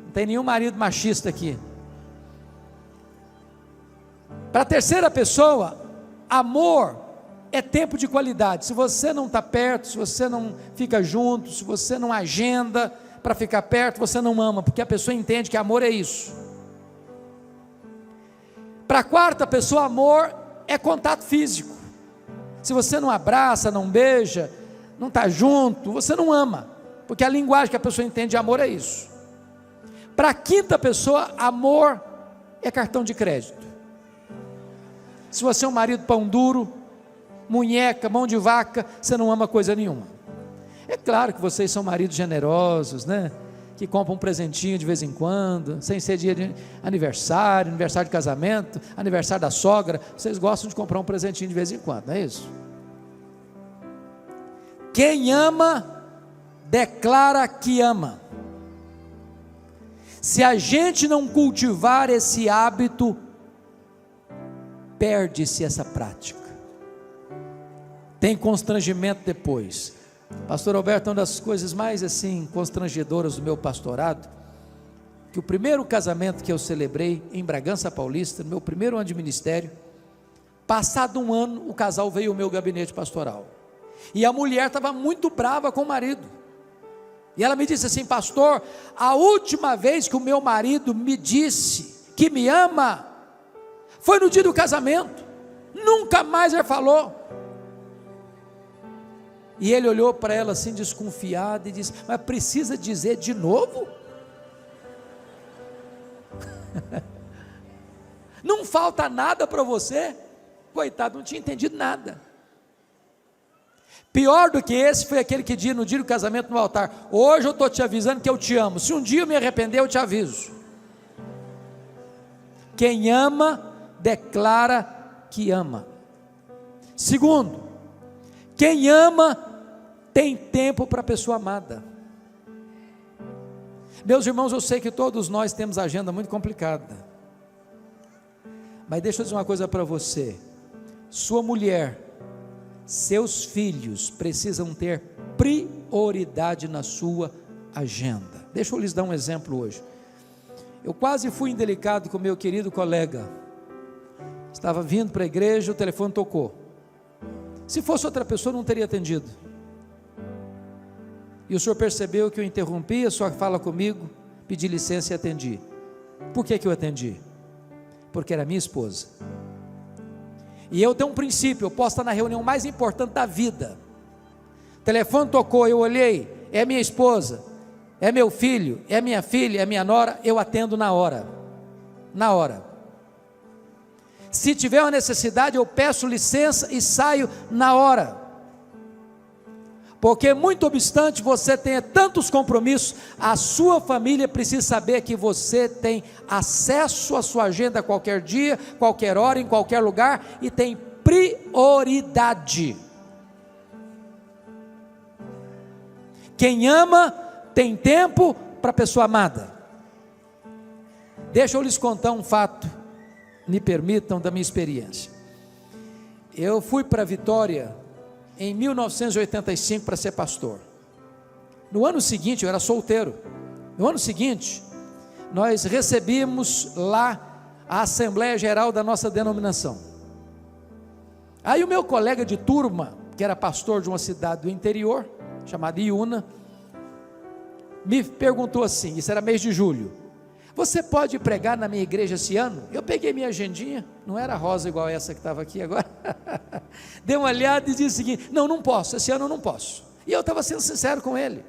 Não tem nenhum marido machista aqui. Para a terceira pessoa, amor é tempo de qualidade. Se você não está perto, se você não fica junto, se você não agenda para ficar perto, você não ama, porque a pessoa entende que amor é isso. Para a quarta pessoa, amor é contato físico. Se você não abraça, não beija, não está junto, você não ama, porque a linguagem que a pessoa entende de amor é isso. Para a quinta pessoa, amor é cartão de crédito. Se você é um marido pão duro, munheca, mão de vaca, você não ama coisa nenhuma. É claro que vocês são maridos generosos, né? Que compram um presentinho de vez em quando, sem ser dia de aniversário, aniversário de casamento, aniversário da sogra, vocês gostam de comprar um presentinho de vez em quando, não é isso? Quem ama, declara que ama. Se a gente não cultivar esse hábito, perde-se essa prática. Tem constrangimento depois. Pastor Alberto, uma das coisas mais assim constrangedoras do meu pastorado que o primeiro casamento que eu celebrei em Bragança Paulista, no meu primeiro ano de ministério, passado um ano, o casal veio ao meu gabinete pastoral, e a mulher estava muito brava com o marido, e ela me disse assim: pastor, a última vez que o meu marido me disse que me ama, foi no dia do casamento, nunca mais ele falou. E ele olhou para ela assim desconfiado e disse: mas precisa dizer de novo? Não falta nada para você? Coitado, não tinha entendido nada. Pior do que esse foi aquele que disse no dia do casamento no altar: hoje eu estou te avisando que eu te amo, se um dia eu me arrepender eu te aviso. Quem ama, declara que ama. Segundo, quem ama, tem tempo para a pessoa amada. Meus irmãos, eu sei que todos nós temos agenda muito complicada, mas deixa eu dizer uma coisa para você: sua mulher, seus filhos precisam ter prioridade na sua agenda. Deixa eu lhes dar um exemplo hoje. Eu quase fui indelicado com meu querido colega, estava vindo para a igreja, o telefone tocou. Se fosse outra pessoa, não teria atendido. E o senhor percebeu que eu interrompi a sua fala comigo, pedi licença e atendi. Por que eu atendi? Porque era minha esposa. E eu tenho um princípio: eu posso estar na reunião mais importante da vida, o telefone tocou, eu olhei, é minha esposa, é meu filho, é minha filha, é minha nora, eu atendo na hora. Na hora. Se tiver uma necessidade, eu peço licença e saio na hora. Porque muito obstante você tenha tantos compromissos, a sua família precisa saber que você tem acesso à sua agenda a qualquer dia, qualquer hora, em qualquer lugar, e tem prioridade. Quem ama tem tempo para a pessoa amada. Deixa eu lhes contar um fato, me permitam, da minha experiência. Eu fui para Vitória em 1985 para ser pastor. No ano seguinte, eu era solteiro. No ano seguinte, nós recebíamos lá a Assembleia Geral da nossa denominação. Aí o meu colega de turma, que era pastor de uma cidade do interior, chamada Iuna, me perguntou assim, isso era mês de julho: você pode pregar na minha igreja esse ano? Eu peguei minha agendinha, não era rosa igual essa que estava aqui agora, dei uma olhada e disse o seguinte: não posso, esse ano eu não posso. E eu estava sendo sincero com ele,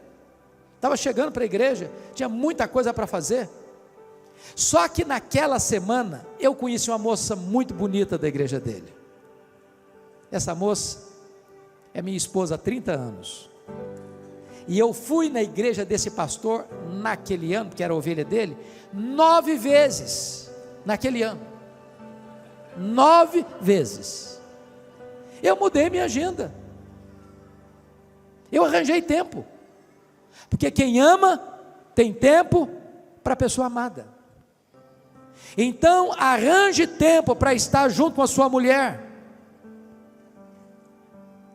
estava chegando para a igreja, tinha muita coisa para fazer. Só que naquela semana, eu conheci uma moça muito bonita da igreja dele. Essa moça é minha esposa há 30 anos, e eu fui na igreja desse pastor naquele ano, que era a ovelha dele, 9 vezes, naquele ano, 9 vezes, eu mudei minha agenda, eu arranjei tempo, porque quem ama, tem tempo para a pessoa amada. Então arranje tempo para estar junto com a sua mulher,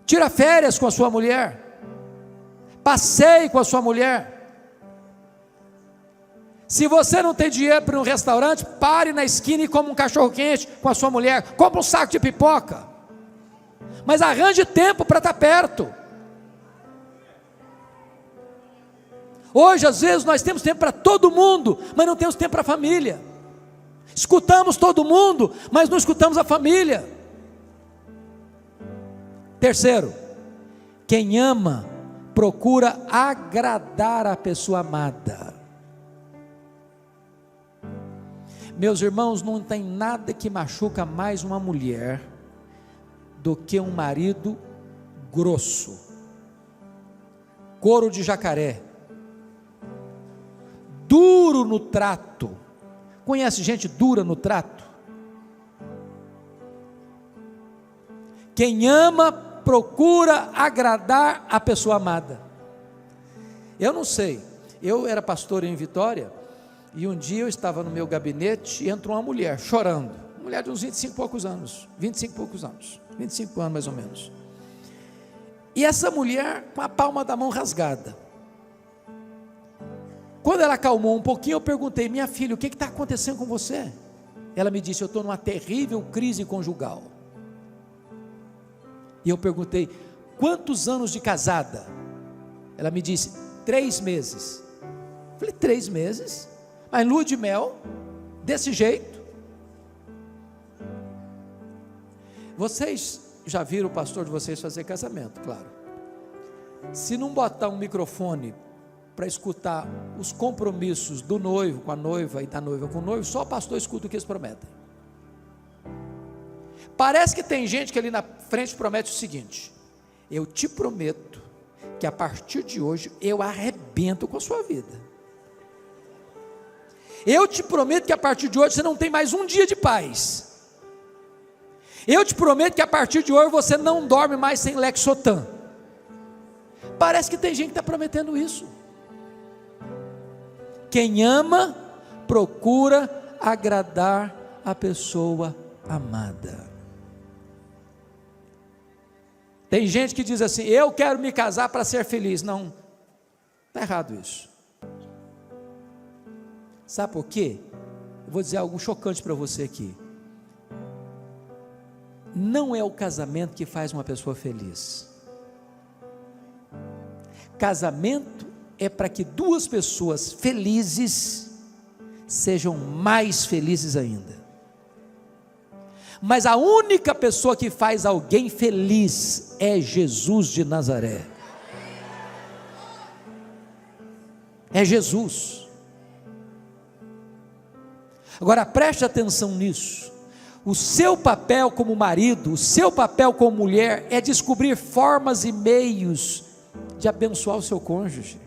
tira férias com a sua mulher, passeie com a sua mulher. Se você não tem dinheiro para ir um restaurante, pare na esquina e coma um cachorro quente com a sua mulher, compre um saco de pipoca, mas arranje tempo para estar perto. Hoje às vezes nós temos tempo para todo mundo, mas não temos tempo para a família. Escutamos todo mundo, mas não escutamos a família. Terceiro, quem ama procura agradar a pessoa amada. Meus irmãos, não tem nada que machuca mais uma mulher do que um marido grosso, couro de jacaré, duro no trato. Conhece gente dura no trato? Quem ama procura agradar a pessoa amada. Eu não sei, eu era pastor em Vitória, e um dia eu estava no meu gabinete e entrou uma mulher chorando, mulher de uns 25 e poucos anos, 25 e poucos anos, 25 anos mais ou menos, e essa mulher com a palma da mão rasgada, Quando ela acalmou um pouquinho, eu perguntei: minha filha, o que está acontecendo com você? Ela me disse: eu estou numa terrível crise conjugal. E eu perguntei: quantos anos de casada? Ela me disse: 3 meses. Eu falei: 3 meses? Mas lua de mel, desse jeito? Vocês já viram o pastor de vocês fazer casamento, claro. Se não botar um microfone para escutar os compromissos do noivo com a noiva e da noiva com o noivo, só o pastor escuta o que eles prometem. Parece que tem gente que ali na frente promete o seguinte: eu te prometo que a partir de hoje eu arrebento com a sua vida. Eu te prometo que a partir de hoje você não tem mais um dia de paz. Eu te prometo que a partir de hoje você não dorme mais sem Lexotan. Parece que tem gente que está prometendo isso. Quem ama, procura agradar a pessoa amada. Tem gente que diz assim: eu quero me casar para ser feliz. Não, está errado isso. Sabe por quê? Eu vou dizer algo chocante para você aqui. Não é o casamento que faz uma pessoa feliz. Casamento é para que 2 pessoas felizes sejam mais felizes ainda. Mas a única pessoa que faz alguém feliz é Jesus de Nazaré. É Jesus. Agora preste atenção nisso. O seu papel como marido, o seu papel como mulher é descobrir formas e meios de abençoar o seu cônjuge,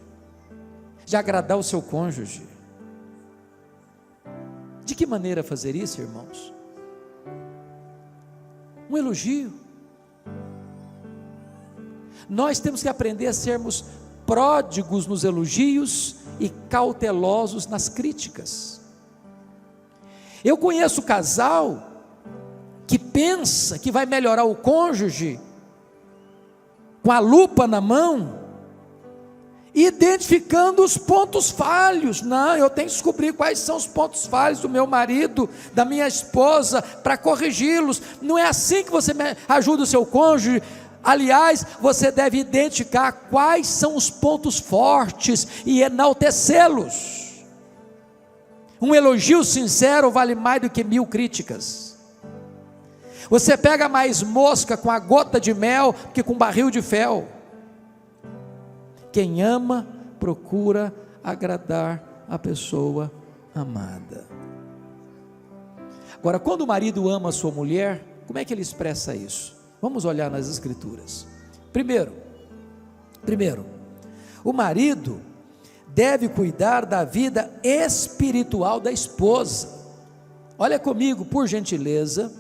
de agradar o seu cônjuge. De que maneira fazer isso, irmãos? Um elogio. Nós temos que aprender a sermos pródigos nos elogios e cautelosos nas críticas. Eu conheço casal que pensa que vai melhorar o cônjuge com a lupa na mão, identificando os pontos falhos. Não, eu tenho que descobrir quais são os pontos falhos do meu marido, da minha esposa, para corrigi-los. Não é assim que você ajuda o seu cônjuge. Aliás, você deve identificar quais são os pontos fortes e enaltecê-los. Um elogio sincero vale mais do que 1000 críticas. Você pega mais mosca com a gota de mel que com barril de fel. Quem ama, procura agradar a pessoa amada. Agora, quando o marido ama a sua mulher, como é que ele expressa isso? Vamos olhar nas escrituras. Primeiro, o marido deve cuidar da vida espiritual da esposa. Olha comigo, por gentileza,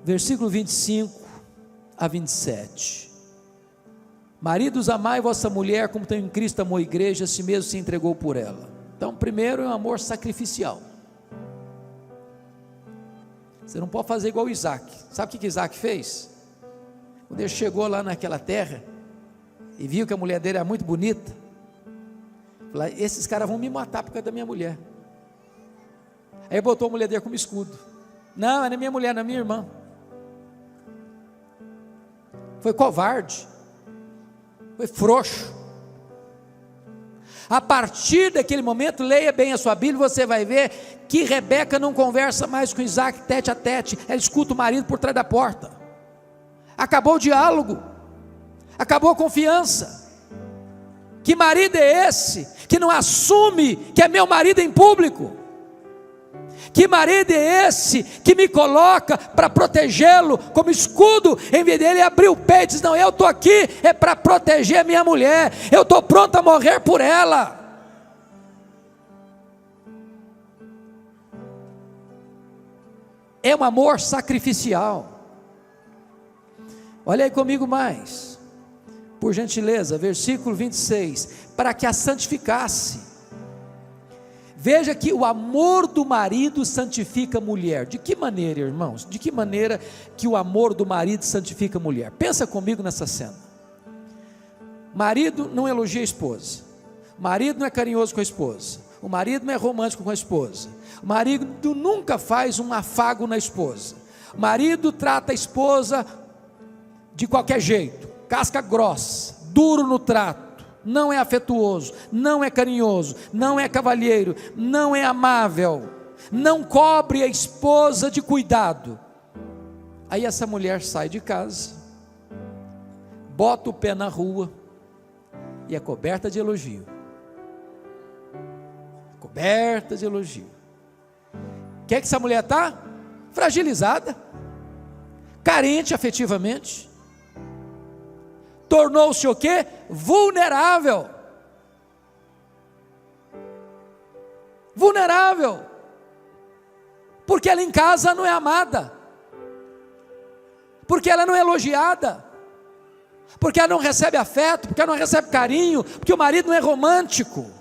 versículo 25 a 27. Maridos, amai vossa mulher como também Cristo amou a igreja, a si mesmo se entregou por ela. Então, primeiro é um amor sacrificial. Você não pode fazer igual o Isaac. Sabe o que Isaac fez? Quando ele chegou lá naquela terra e viu que a mulher dele era muito bonita, falou: esses caras vão me matar por causa da minha mulher. Aí botou a mulher dele como escudo. Não, não é minha mulher, não é minha irmã. Foi covarde, foi frouxo. A partir daquele momento, leia bem a sua Bíblia, você vai ver que Rebeca não conversa mais com Isaac tete a tete, ela escuta o marido por trás da porta. Acabou o diálogo, acabou a confiança. Que marido é esse que não assume que é meu marido em público? Que marido é esse que me coloca para protegê-lo como escudo, em vez dele abrir o peito e dizer: não, eu estou aqui é para proteger a minha mulher, eu estou pronto a morrer por ela. É um amor sacrificial. Olha aí comigo mais, por gentileza, versículo 26, para que a santificasse. Veja que o amor do marido santifica a mulher. De que maneira, irmãos? De que maneira que o amor do marido santifica a mulher? Pensa comigo nessa cena. Marido não elogia a esposa. O marido não é carinhoso com a esposa, o marido não é romântico com a esposa, o marido nunca faz um afago na esposa, o marido trata a esposa de qualquer jeito, casca grossa, duro no trato, não é afetuoso, não é carinhoso, não é cavalheiro, não é amável, não cobre a esposa de cuidado. Aí essa mulher sai de casa, bota o pé na rua e é coberta de elogio. Coberta de elogio. O que é que essa mulher está? Fragilizada, carente afetivamente, tornou-se o quê? Vulnerável. Vulnerável, porque ela em casa não é amada, porque ela não é elogiada, porque ela não recebe afeto, porque ela não recebe carinho, porque o marido não é romântico.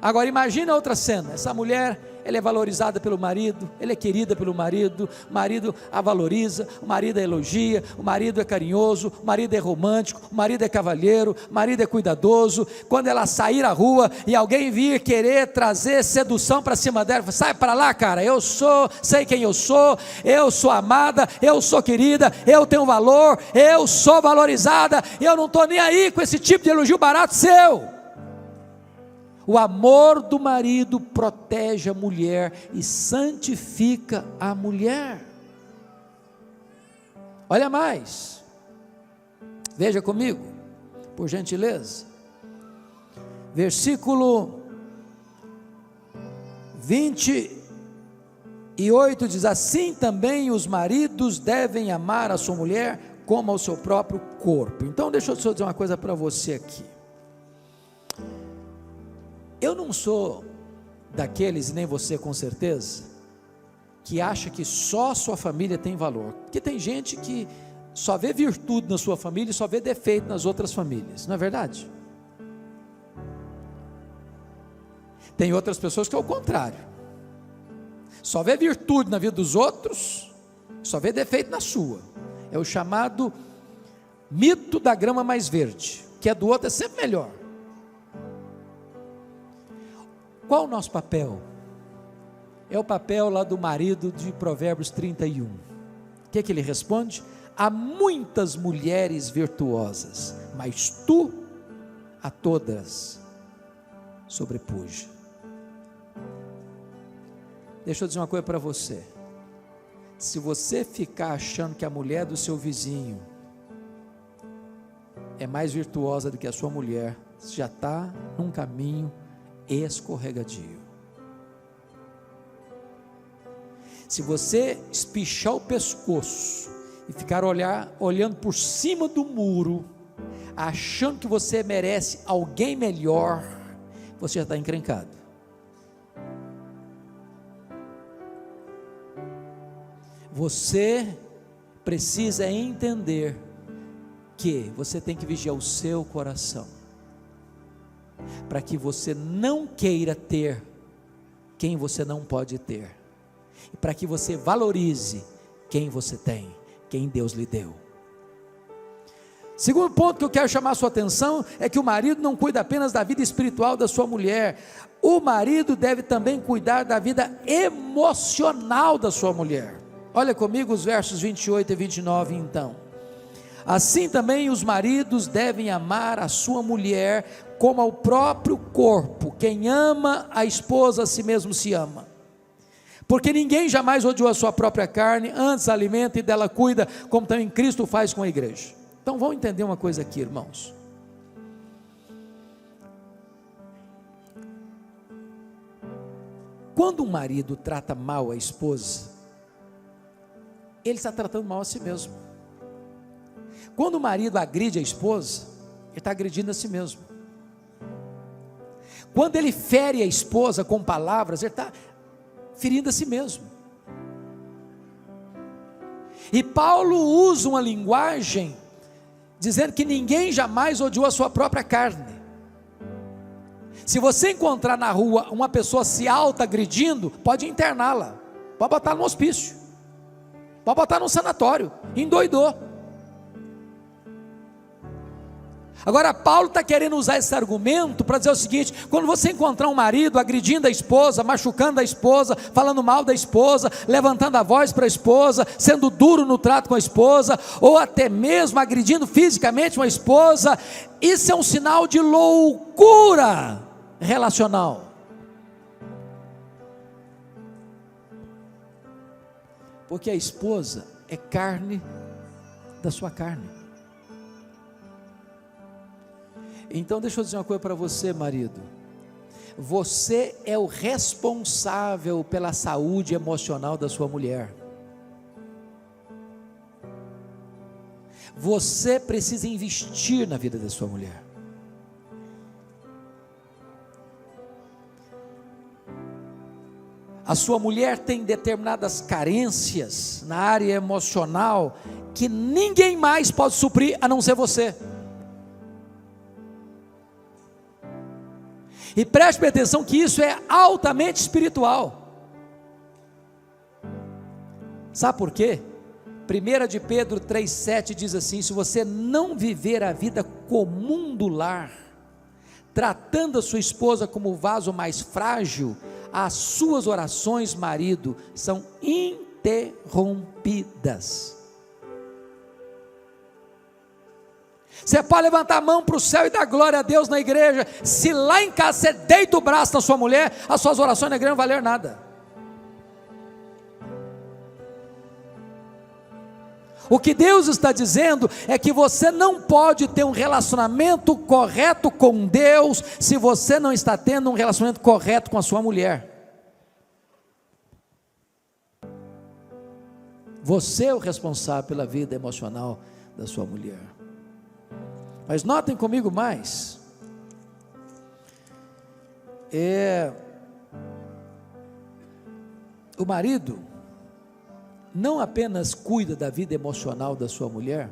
Agora imagina outra cena, essa mulher, ela é valorizada pelo marido, ela é querida pelo marido, o marido a valoriza, o marido a elogia, o marido é carinhoso, o marido é romântico, o marido é cavalheiro, o marido é cuidadoso. Quando ela sair à rua e alguém vir querer trazer sedução para cima dela, sai para lá, cara, eu sei quem eu sou amada, eu sou querida, eu tenho valor, eu sou valorizada, eu não estou nem aí com esse tipo de elogio barato seu. O amor do marido protege a mulher e santifica a mulher. Olha mais, veja comigo, por gentileza, versículo 28 diz: assim também os maridos devem amar a sua mulher como ao seu próprio corpo. Então deixa eu só dizer uma coisa para você aqui. Eu não sou daqueles, e nem você com certeza, que acha que só sua família tem valor, porque tem gente que só vê virtude na sua família e só vê defeito nas outras famílias, não é verdade? Tem outras pessoas que é o contrário, só vê virtude na vida dos outros, só vê defeito na sua. É o chamado mito da grama mais verde, que é do outro é sempre melhor. Qual o nosso papel? É o papel lá do marido de Provérbios 31. O que é que ele responde? Há muitas mulheres virtuosas, mas tu a todas sobrepuja. Deixa eu dizer uma coisa para você. Se você ficar achando que a mulher do seu vizinho é mais virtuosa do que a sua mulher, você já está num caminho escorregadio. Se você espichar o pescoço e ficar olhando por cima do muro, achando que você merece alguém melhor, você já está encrencado. Você precisa entender que você tem que vigiar o seu coração, para que você não queira ter quem você não pode ter, e para que você valorize quem você tem, quem Deus lhe deu. Segundo ponto que eu quero chamar a sua atenção é que o marido não cuida apenas da vida espiritual da sua mulher, o marido deve também cuidar da vida emocional da sua mulher. Olha comigo os versos 28 e 29 então. Assim também os maridos devem amar a sua mulher como ao próprio corpo. Quem ama a esposa a si mesmo se ama, porque ninguém jamais odiou a sua própria carne, antes a alimenta e dela cuida, como também Cristo faz com a igreja. Então vamos entender uma coisa aqui, irmãos. Quando um marido trata mal a esposa, ele está tratando mal a si mesmo. Quando o marido agride a esposa, ele está agredindo a si mesmo. Quando ele fere a esposa com palavras, ele está ferindo a si mesmo. E Paulo usa uma linguagem dizendo que ninguém jamais odiou a sua própria carne. Se você encontrar na rua uma pessoa se auto-agredindo, pode interná-la, pode botar no hospício, pode botar no sanatório, endoidou. Agora Paulo está querendo usar esse argumento para dizer o seguinte: quando você encontrar um marido agredindo a esposa, machucando a esposa, falando mal da esposa, levantando a voz para a esposa, sendo duro no trato com a esposa, ou até mesmo agredindo fisicamente uma esposa, isso é um sinal de loucura relacional. Porque a esposa é carne da sua carne. Então deixa eu dizer uma coisa para você, marido: você é o responsável pela saúde emocional da sua mulher. Você precisa investir na vida da sua mulher. A sua mulher tem determinadas carências na área emocional que ninguém mais pode suprir a não ser você. E preste atenção que isso é altamente espiritual. Sabe por quê? 1 de Pedro 3,7 diz assim: se você não viver a vida comum do lar, tratando a sua esposa como o vaso mais frágil, as suas orações, marido, são interrompidas. Você pode levantar a mão para o céu e dar glória a Deus na igreja, se lá em casa você deita o braço na sua mulher, as suas orações na igreja não valeram nada. O que Deus está dizendo é que você não pode ter um relacionamento correto com Deus se você não está tendo um relacionamento correto com a sua mulher. Você é o responsável pela vida emocional da sua mulher. Mas notem comigo mais, o marido não apenas cuida da vida emocional da sua mulher,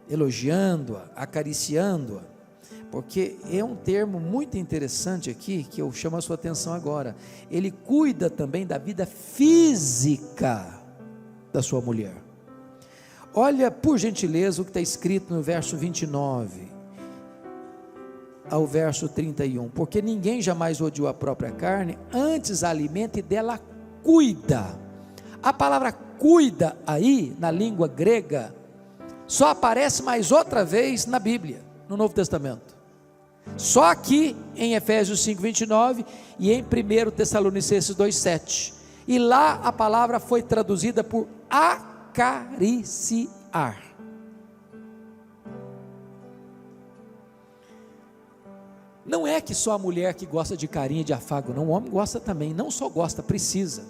elogiando-a, acariciando-a, porque é um termo muito interessante aqui, que eu chamo a sua atenção agora. Ele cuida também da vida física da sua mulher. Olha, por gentileza, o que está escrito no verso 29 ao verso 31, porque ninguém jamais odiou a própria carne, antes a alimenta e dela cuida. A palavra cuida aí, na língua grega, só aparece mais outra vez na Bíblia, no Novo Testamento, só aqui em Efésios 5:29 e em 1 Tessalonicenses 2:7, e lá a palavra foi traduzida por acariciar. Não é que só a mulher que gosta de carinho e de afago, não, o homem gosta também, não só gosta, precisa,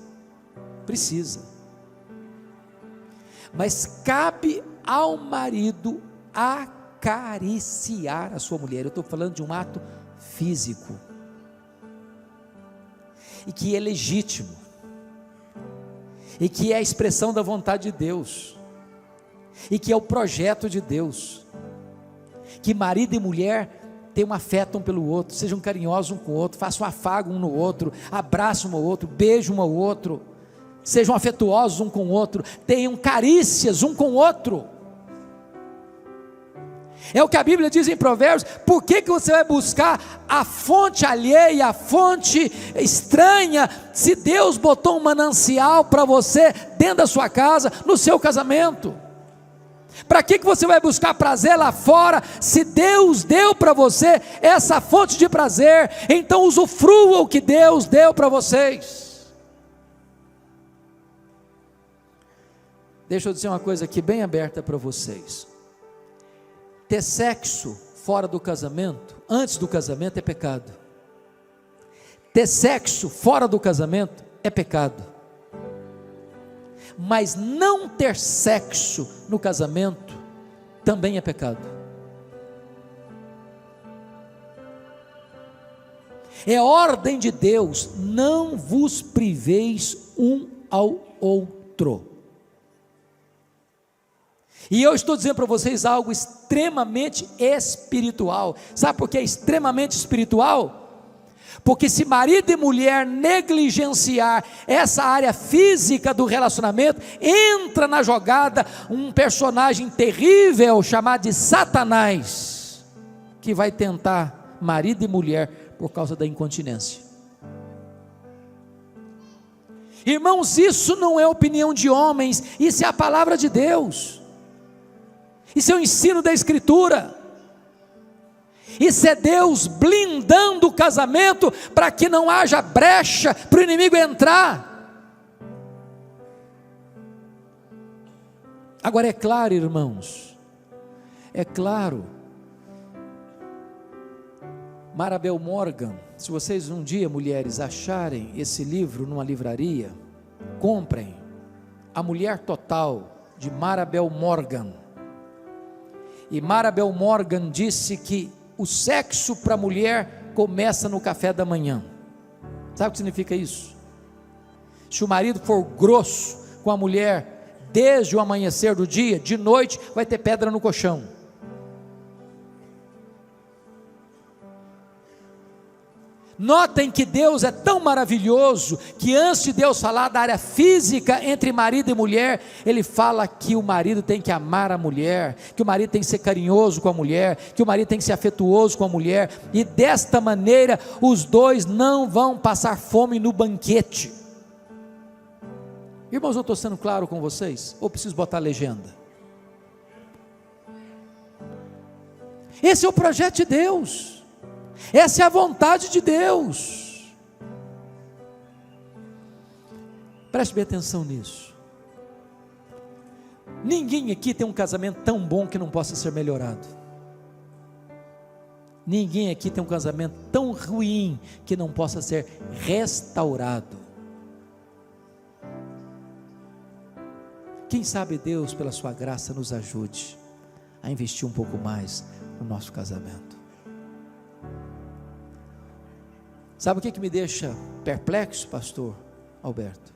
mas cabe ao marido acariciar a sua mulher. Eu estou falando de um ato físico, e que é legítimo, e que é a expressão da vontade de Deus, e que é o projeto de Deus, que marido e mulher tenham um afeto um pelo outro, sejam carinhosos um com o outro, façam um afago um no outro, abraçam um ao outro, beijam um ao outro, sejam afetuosos um com o outro, tenham carícias um com o outro. É o que a Bíblia diz em Provérbios. Por que você vai buscar a fonte alheia, a fonte estranha, se Deus botou um manancial para você dentro da sua casa, no seu casamento? Para que você vai buscar prazer lá fora, se Deus deu para você essa fonte de prazer? Então usufrua o que Deus deu para vocês. Deixa eu dizer uma coisa aqui bem aberta para vocês. Ter sexo fora do casamento, antes do casamento, é pecado. Ter sexo fora do casamento é pecado. Mas não ter sexo no casamento também é pecado. É ordem de Deus: não vos priveis um ao outro. E eu estou dizendo para vocês algo extremamente espiritual. Sabe por que é extremamente espiritual? Porque se marido e mulher negligenciar essa área física do relacionamento, entra na jogada um personagem terrível chamado de Satanás, que vai tentar marido e mulher por causa da incontinência. Irmãos, isso não é opinião de homens, isso é a palavra de Deus, isso é o ensino da Escritura. Isso é Deus blindando o casamento para que não haja brecha para o inimigo entrar. Agora é claro, irmãos, é claro, Marabel Morgan, se vocês um dia, mulheres, acharem esse livro numa livraria, comprem A Mulher Total, de Marabel Morgan. E Marabel Morgan disse que o sexo para a mulher começa no café da manhã. Sabe o que significa isso? Se o marido for grosso com a mulher desde o amanhecer do dia, de noite vai ter pedra no colchão. Notem que Deus é tão maravilhoso, que antes de Deus falar da área física entre marido e mulher, Ele fala que o marido tem que amar a mulher, que o marido tem que ser carinhoso com a mulher, que o marido tem que ser afetuoso com a mulher, e desta maneira os dois não vão passar fome no banquete. Irmãos, eu estou sendo claro com vocês? Ou preciso botar a legenda? Esse é o projeto de Deus. Essa é a vontade de Deus. Preste bem atenção nisso. Ninguém aqui tem um casamento tão bom que não possa ser melhorado. Ninguém aqui tem um casamento tão ruim que não possa ser restaurado. Quem sabe Deus, pela sua graça, nos ajude a investir um pouco mais no nosso casamento. Sabe o que me deixa perplexo, pastor Alberto?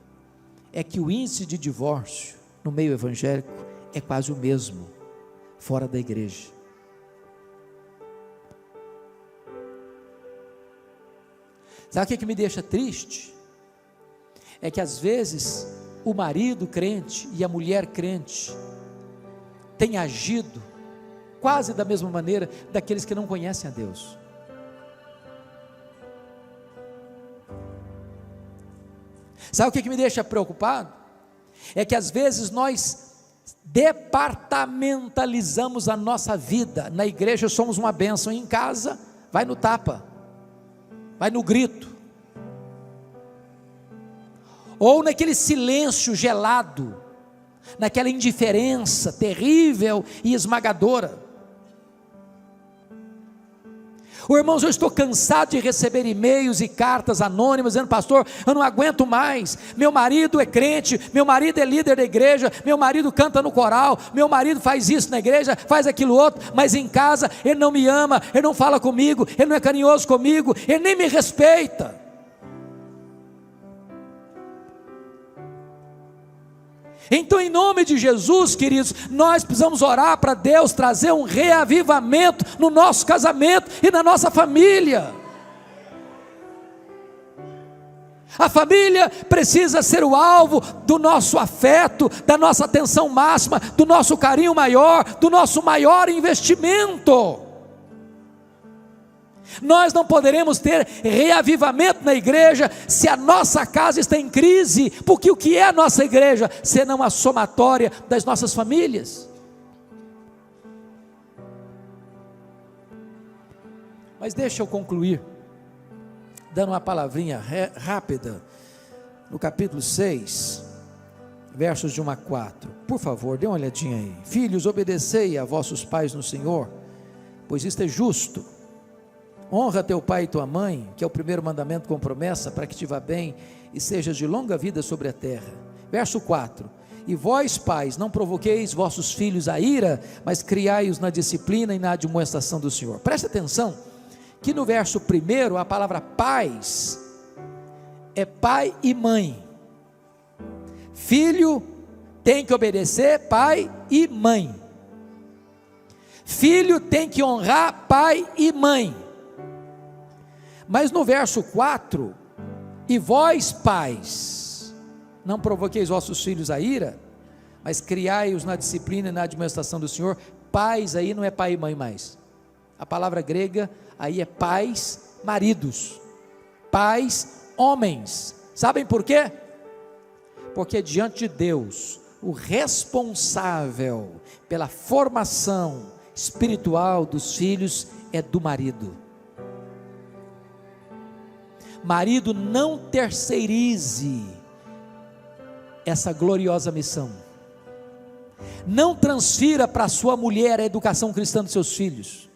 É que o índice de divórcio no meio evangélico é quase o mesmo fora da igreja. Sabe o que me deixa triste? É que às vezes o marido crente e a mulher crente têm agido quase da mesma maneira daqueles que não conhecem a Deus. Sabe o que me deixa preocupado? É que às vezes nós departamentalizamos a nossa vida. Na igreja somos uma bênção, em casa vai no tapa, vai no grito, ou naquele silêncio gelado, naquela indiferença terrível e esmagadora. Irmãos, eu estou cansado de receber e-mails e cartas anônimas dizendo: pastor, eu não aguento mais, meu marido é crente, meu marido é líder da igreja, meu marido canta no coral, meu marido faz isso na igreja, faz aquilo outro, mas em casa ele não me ama, ele não fala comigo, ele não é carinhoso comigo, ele nem me respeita. Então, em nome de Jesus, queridos, nós precisamos orar para Deus trazer um reavivamento no nosso casamento e na nossa família. A família precisa ser o alvo do nosso afeto, da nossa atenção máxima, do nosso carinho maior, do nosso maior investimento. Nós não poderemos ter reavivamento na igreja se a nossa casa está em crise, porque o que é a nossa igreja, senão a somatória das nossas famílias? Mas deixa eu concluir, dando uma palavrinha rápida, no capítulo 6, versos de 1 a 4, por favor, dê uma olhadinha aí. Filhos, obedecei a vossos pais no Senhor, pois isto é justo. Honra teu pai e tua mãe, que é o primeiro mandamento com promessa, para que te vá bem e sejas de longa vida sobre a terra. Verso 4, e vós pais, não provoqueis vossos filhos a ira, mas criai-os na disciplina e na admoestação do Senhor. Presta atenção, que no verso 1, a palavra pais, é pai e mãe. Filho tem que obedecer pai e mãe. Filho tem que honrar pai e mãe. Mas no verso 4, e vós pais, não provoqueis vossos filhos a ira, mas criai-os na disciplina e na admoestação do Senhor. Pais aí não é pai e mãe mais, a palavra grega aí é pais, maridos, pais, homens. Sabem por quê? Porque diante de Deus, o responsável pela formação espiritual dos filhos é do marido. Marido, não terceirize essa gloriosa missão. Não transfira para sua mulher a educação cristã dos seus filhos.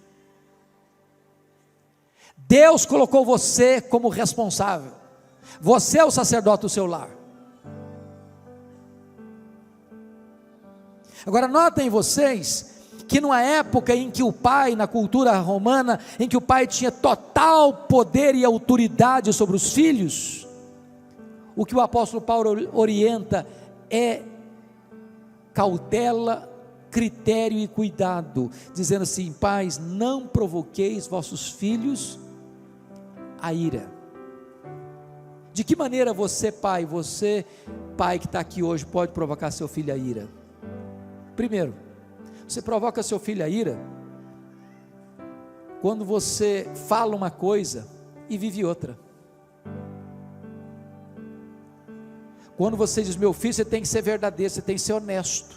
Deus colocou você como responsável. Você é o sacerdote do seu lar. Agora notem vocês que numa época em que o pai, na cultura romana, em que o pai tinha total poder e autoridade sobre os filhos, o que o apóstolo Paulo orienta é cautela, critério e cuidado, dizendo assim: pais, não provoqueis vossos filhos a ira. De que maneira você pai que está aqui hoje, pode provocar seu filho a ira? Primeiro, você provoca seu filho a ira quando você fala uma coisa e vive outra. Quando você diz: meu filho, você tem que ser verdadeiro, você tem que ser honesto.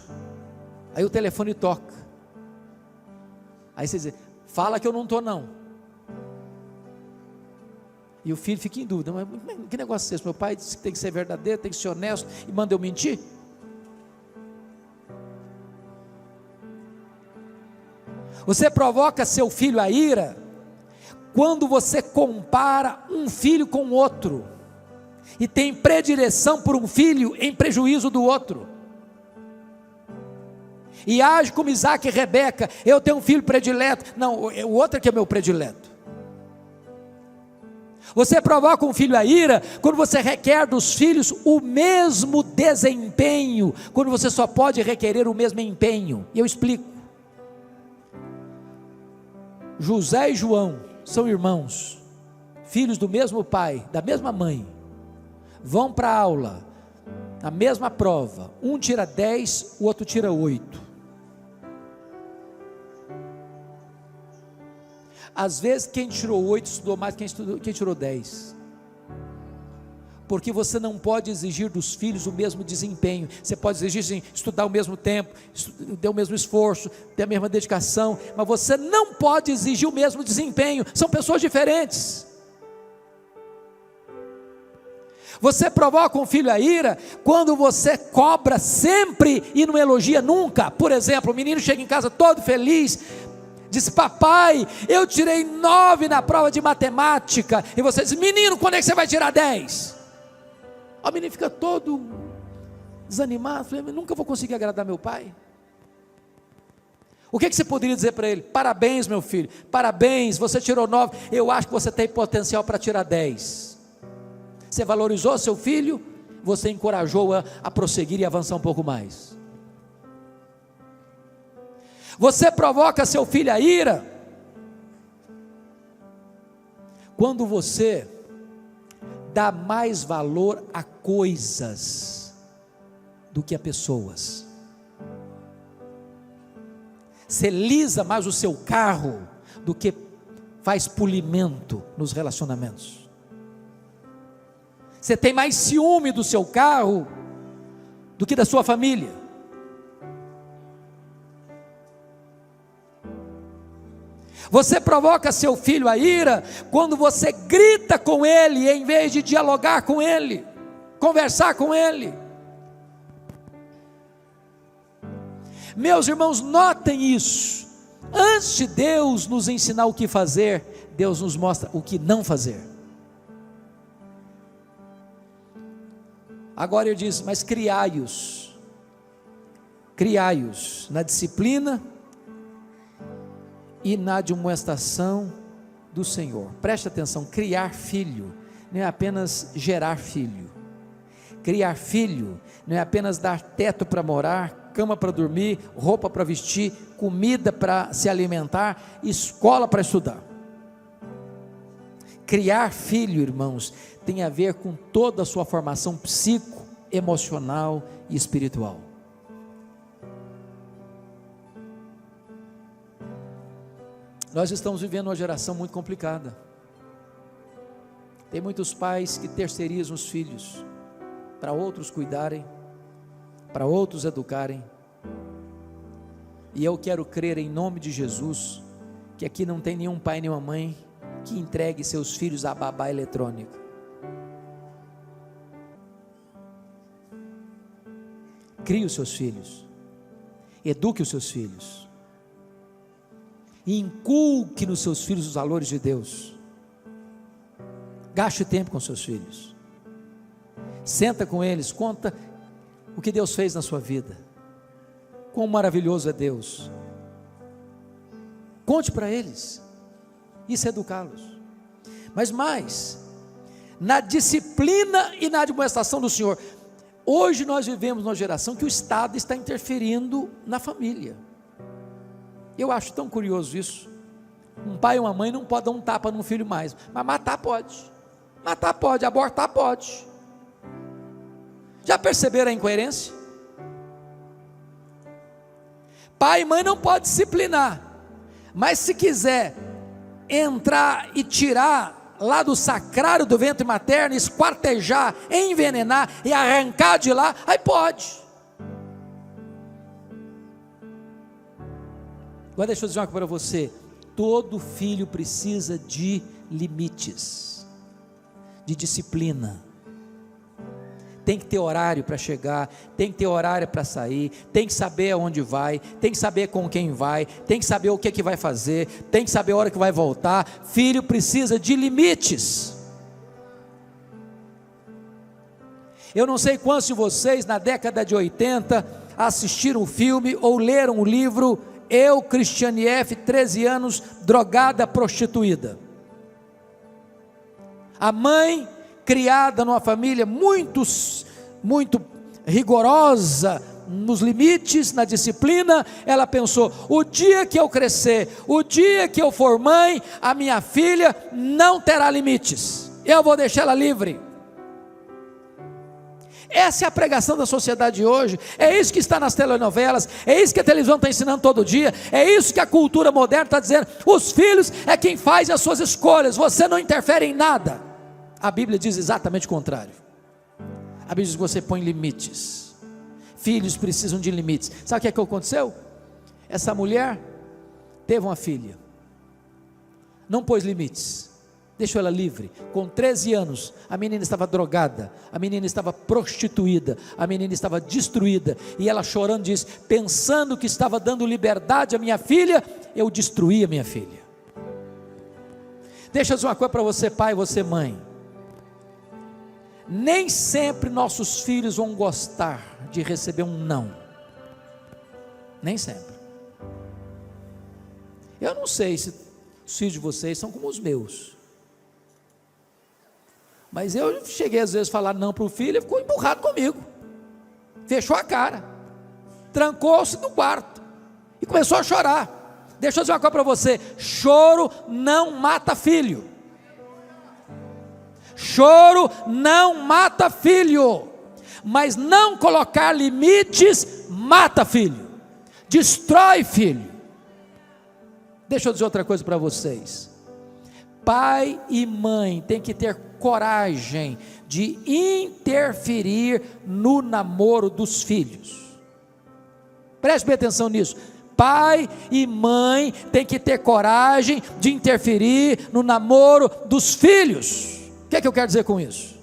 Aí o telefone toca. Aí você diz: fala que eu não estou não. E o filho fica em dúvida: mas que negócio é esse? Meu pai disse que tem que ser verdadeiro, tem que ser honesto, e manda eu mentir? Você provoca seu filho a ira quando você compara um filho com outro e tem predileção por um filho em prejuízo do outro, e age como Isaac e Rebeca: eu tenho um filho predileto, não, o outro é que é meu predileto. Você provoca um filho a ira quando você requer dos filhos o mesmo desempenho, quando você só pode requerer o mesmo empenho. E eu explico. José e João são irmãos, filhos do mesmo pai, da mesma mãe, vão para a aula, na mesma prova, um tira 10, o outro tira 8. Às vezes quem tirou 8 estudou mais que quem tirou 10, porque você não pode exigir dos filhos o mesmo desempenho. Você pode exigir sim, estudar ao mesmo tempo, ter o mesmo esforço, ter a mesma dedicação, mas você não pode exigir o mesmo desempenho. São pessoas diferentes. Você provoca um filho a ira quando você cobra sempre e não elogia nunca. Por exemplo, o menino chega em casa todo feliz, diz: papai, eu tirei 9 na prova de matemática, e você diz: menino, quando é que você vai tirar 10? O menino fica todo desanimado, fala: nunca vou conseguir agradar meu pai. O que você poderia dizer para ele? Parabéns, meu filho, parabéns, você tirou 9, eu acho que você tem potencial para tirar 10. Você valorizou seu filho, você encorajou a prosseguir e avançar um pouco mais. Você provoca seu filho a ira quando você dá mais valor a coisas do que a pessoas. Você lisa mais o seu carro do que faz polimento nos relacionamentos. Você tem mais ciúme do seu carro do que da sua família. Você provoca seu filho a ira quando você grita com ele em vez de dialogar com ele, conversar com ele. Meus irmãos, notem isso. Antes de Deus nos ensinar o que fazer, Deus nos mostra o que não fazer. Agora ele diz: mas criai-os na disciplina e na admoestação do Senhor. Preste atenção: criar filho não é apenas gerar filho. Criar filho não é apenas dar teto para morar, cama para dormir, roupa para vestir, comida para se alimentar, escola para estudar. Criar filho, irmãos, tem a ver com toda a sua formação psico, emocional e espiritual. Nós estamos vivendo uma geração muito complicada. Tem muitos pais que terceirizam os filhos para outros cuidarem, para outros educarem. E eu quero crer em nome de Jesus que aqui não tem nenhum pai nem uma mãe que entregue seus filhos à babá eletrônica. Crie os seus filhos, eduque os seus filhos, e inculque nos seus filhos os valores de Deus. Gaste tempo com seus filhos, senta com eles, conta o que Deus fez na sua vida, quão maravilhoso é Deus. Conte para eles, isso é educá-los. Mas mais, na disciplina e na admoestação do Senhor. Hoje nós vivemos numa geração que o Estado está interferindo na família. Eu acho tão curioso isso. Um pai e uma mãe não podem dar um tapa num filho mais, mas matar pode, abortar pode. Já perceberam a incoerência? Pai e mãe não podem disciplinar, mas se quiser entrar e tirar lá do sacrário do ventre materno, esquartejar, envenenar e arrancar de lá, aí pode. Agora deixa eu dizer uma coisa para você: todo filho precisa de limites, de disciplina. Tem que ter horário para chegar, tem que ter horário para sair, tem que saber aonde vai, tem que saber com quem vai, tem que saber o que vai fazer, tem que saber a hora que vai voltar. Filho precisa de limites. Eu não sei quantos de vocês na década de 80 assistiram o filme ou leram o livro Eu, Cristiane F., 13 anos, drogada, prostituída. A mãe, criada numa família muito rigorosa nos limites, na disciplina, ela pensou: o dia que eu crescer, o dia que eu for mãe, a minha filha não terá limites, eu vou deixar ela livre. Essa é a pregação da sociedade de hoje, é isso que está nas telenovelas, é isso que a televisão está ensinando todo dia, é isso que a cultura moderna está dizendo: os filhos é quem faz as suas escolhas, você não interfere em nada. A Bíblia diz exatamente o contrário. A Bíblia diz que você põe limites. Filhos precisam de limites. Sabe o que é que aconteceu? Essa mulher teve uma filha, não pôs limites, deixou ela livre. Com 13 anos, a menina estava drogada, a menina estava prostituída, a menina estava destruída, e ela chorando diz: pensando que estava dando liberdade à minha filha, eu destruí a minha filha. Deixa eu dizer uma coisa para você, pai, e você, mãe: nem sempre nossos filhos vão gostar de receber um não, nem sempre. Eu não sei se os filhos de vocês são como os meus, mas eu cheguei às vezes a falar não para o filho, ele ficou emburrado comigo, fechou a cara, trancou-se no quarto e começou a chorar. Deixa eu dizer uma coisa para você: choro não mata filho. Choro não mata filho, mas não colocar limites mata filho, destrói filho. Deixa eu dizer outra coisa para vocês: pai e mãe têm que ter coragem de interferir no namoro dos filhos. Preste bem atenção nisso. Pai e mãe têm que ter coragem de interferir no namoro dos filhos. O que é que eu quero dizer com isso?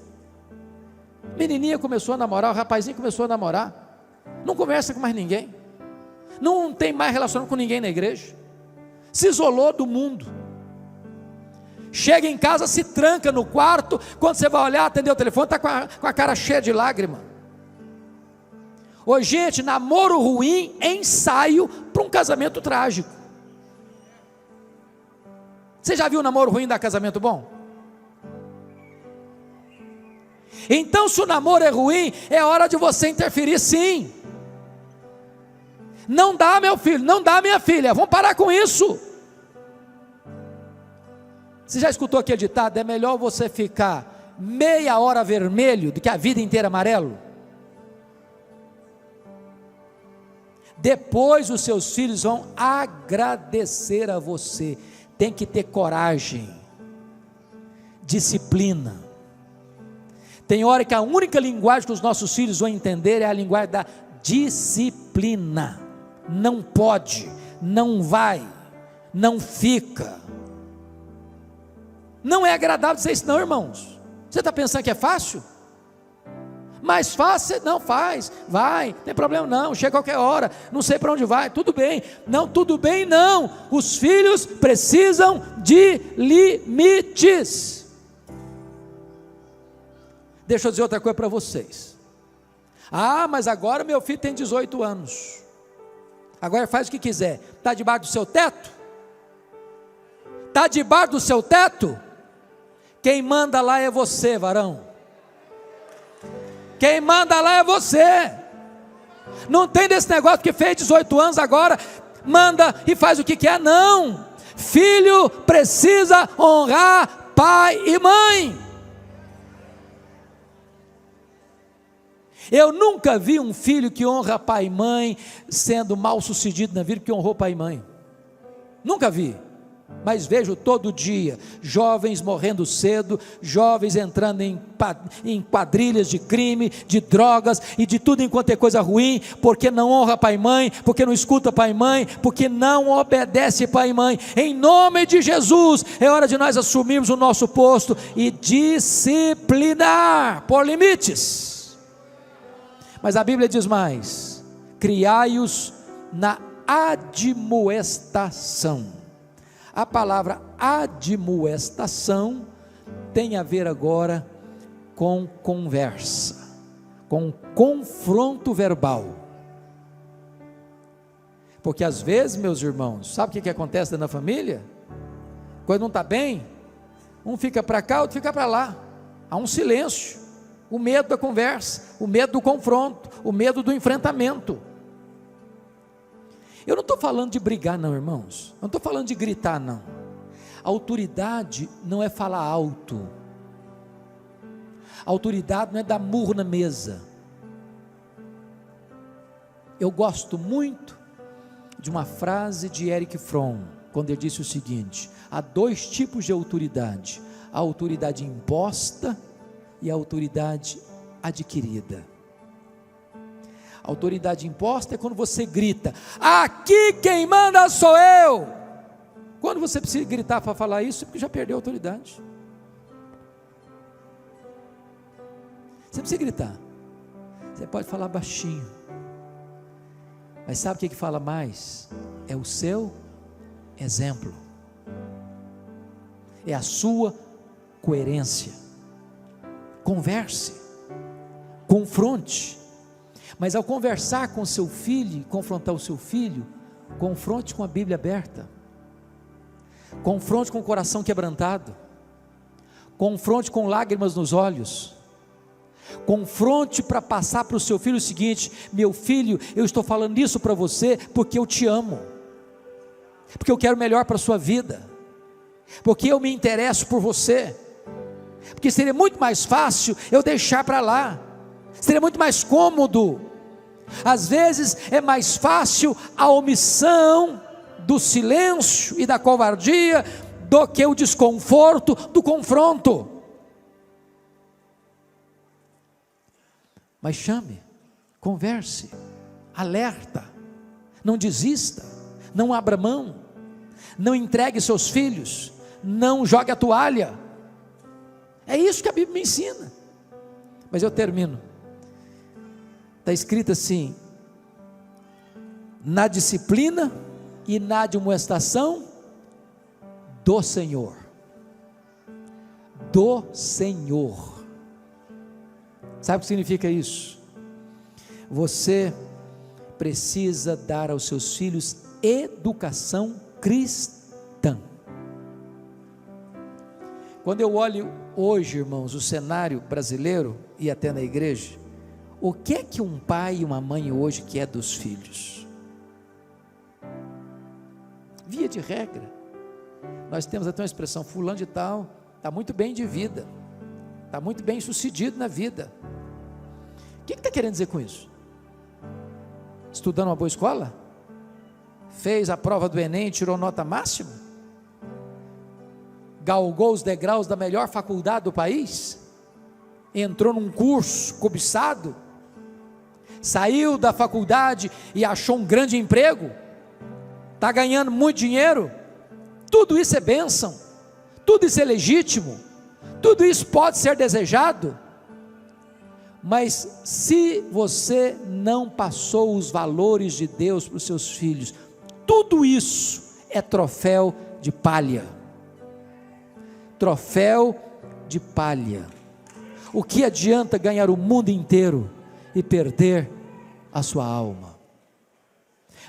Menininha começou a namorar, o rapazinho começou a namorar, não conversa com mais ninguém, não tem mais relacionamento com ninguém na igreja, se isolou do mundo, chega em casa, se tranca no quarto, quando você vai olhar, atender o telefone, está com a cara cheia de lágrima. Ô gente, namoro ruim é ensaio para um casamento trágico. Você já viu um namoro ruim dar casamento bom? Então, se o namoro é ruim, é hora de você interferir, sim. Não dá, meu filho, não dá, minha filha, vamos parar com isso. Você já escutou aquele ditado? É melhor você ficar meia hora vermelho do que a vida inteira amarelo? Depois os seus filhos vão agradecer a você. Tem que ter coragem, disciplina. Tem hora que a única linguagem que os nossos filhos vão entender é a linguagem da disciplina. Não pode, não vai, não fica. Não é agradável dizer isso não, irmãos. Você está pensando que é fácil? Mais fácil, não faz, vai, não tem problema não, chega a qualquer hora, não sei para onde vai, tudo bem. Não, tudo bem não, os filhos precisam de limites. Deixa eu dizer outra coisa para vocês. Ah, mas agora meu filho tem 18 anos, agora faz o que quiser. Está debaixo do seu teto? Está debaixo do seu teto? Quem manda lá é você, varão. Quem manda lá é você. Não tem desse negócio que fez 18 anos agora, manda e faz o que quer, não. Filho precisa honrar pai e mãe. Eu nunca vi um filho que honra pai e mãe sendo mal sucedido na vida porque honrou pai e mãe. Nunca vi. Mas vejo todo dia jovens morrendo cedo, jovens entrando em quadrilhas de crime, de drogas e de tudo enquanto é coisa ruim, porque não honra pai e mãe, porque não escuta pai e mãe, porque não obedece pai e mãe. Em nome de Jesus, é hora de nós assumirmos o nosso posto e disciplinar por limites. Mas a Bíblia diz mais: criai-os na admoestação. A palavra admoestação tem a ver agora com conversa, com confronto verbal. Porque às vezes, meus irmãos, sabe o que acontece na família? Quando não está bem, um fica para cá, outro fica para lá. Há um silêncio, o medo da conversa, o medo do confronto, o medo do enfrentamento. Eu não estou falando de brigar não, irmãos, não estou falando de gritar não. A autoridade não é falar alto, a autoridade não é dar murro na mesa. Eu gosto muito de uma frase de Erich Fromm, quando ele disse o seguinte: há dois tipos de autoridade, a autoridade imposta e a autoridade adquirida. A autoridade imposta é quando você grita: aqui quem manda sou eu. Quando você precisa gritar para falar isso, é porque já perdeu a autoridade. Você precisa gritar. Você pode falar baixinho, mas sabe o que fala mais? É o seu exemplo, é a sua coerência. Converse, confronte. Mas ao conversar com seu filho, confrontar o seu filho, confronte com a Bíblia aberta, confronte com o coração quebrantado, confronte com lágrimas nos olhos, confronte para passar para o seu filho o seguinte: meu filho, eu estou falando isso para você porque eu te amo, porque eu quero o melhor para a sua vida, porque eu me interesso por você, porque seria muito mais fácil eu deixar para lá, seria muito mais cômodo. Às vezes é mais fácil a omissão do silêncio e da covardia do que o desconforto do confronto. Mas chame, converse, alerta, não desista, não abra mão, não entregue seus filhos, não jogue a toalha. É isso que a Bíblia me ensina. Mas eu termino. Está escrito assim: na disciplina e na admoestação do Senhor. Do Senhor. Sabe o que significa isso? Você precisa dar aos seus filhos educação cristã. Quando eu olho hoje, irmãos, o cenário brasileiro e até na igreja, o que é que um pai e uma mãe hoje quer dos filhos? Via de regra, Nós temos até uma expressão: fulano de tal está muito bem de vida, está muito bem sucedido na vida. O que está querendo dizer com isso? Estudando uma boa escola? Fez a prova do Enem e tirou nota máxima? Galgou os degraus da melhor faculdade do país? Entrou num curso cobiçado? Saiu da faculdade e achou um grande emprego? Está ganhando muito dinheiro? Tudo isso é bênção, tudo isso é legítimo, tudo isso pode ser desejado, mas se você não passou os valores de Deus para os seus filhos, tudo isso é troféu de palha. Troféu de palha. O que adianta ganhar o mundo inteiro e perder a sua alma?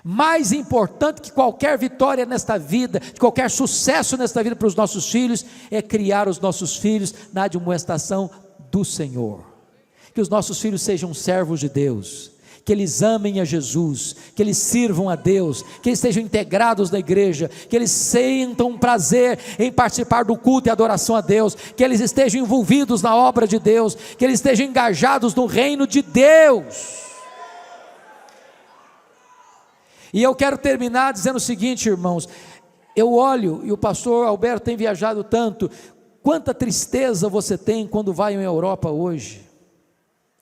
Mais importante que qualquer vitória nesta vida, qualquer sucesso nesta vida para os nossos filhos, é criar os nossos filhos na admoestação do Senhor. Que os nossos filhos sejam servos de Deus, que eles amem a Jesus, que eles sirvam a Deus, que eles estejam integrados na igreja, que eles sintam prazer em participar do culto e adoração a Deus, que eles estejam envolvidos na obra de Deus, que eles estejam engajados no reino de Deus. E eu quero terminar dizendo o seguinte, irmãos, eu olho, e o pastor Alberto tem viajado tanto, quanta tristeza você tem quando vai em Europa hoje,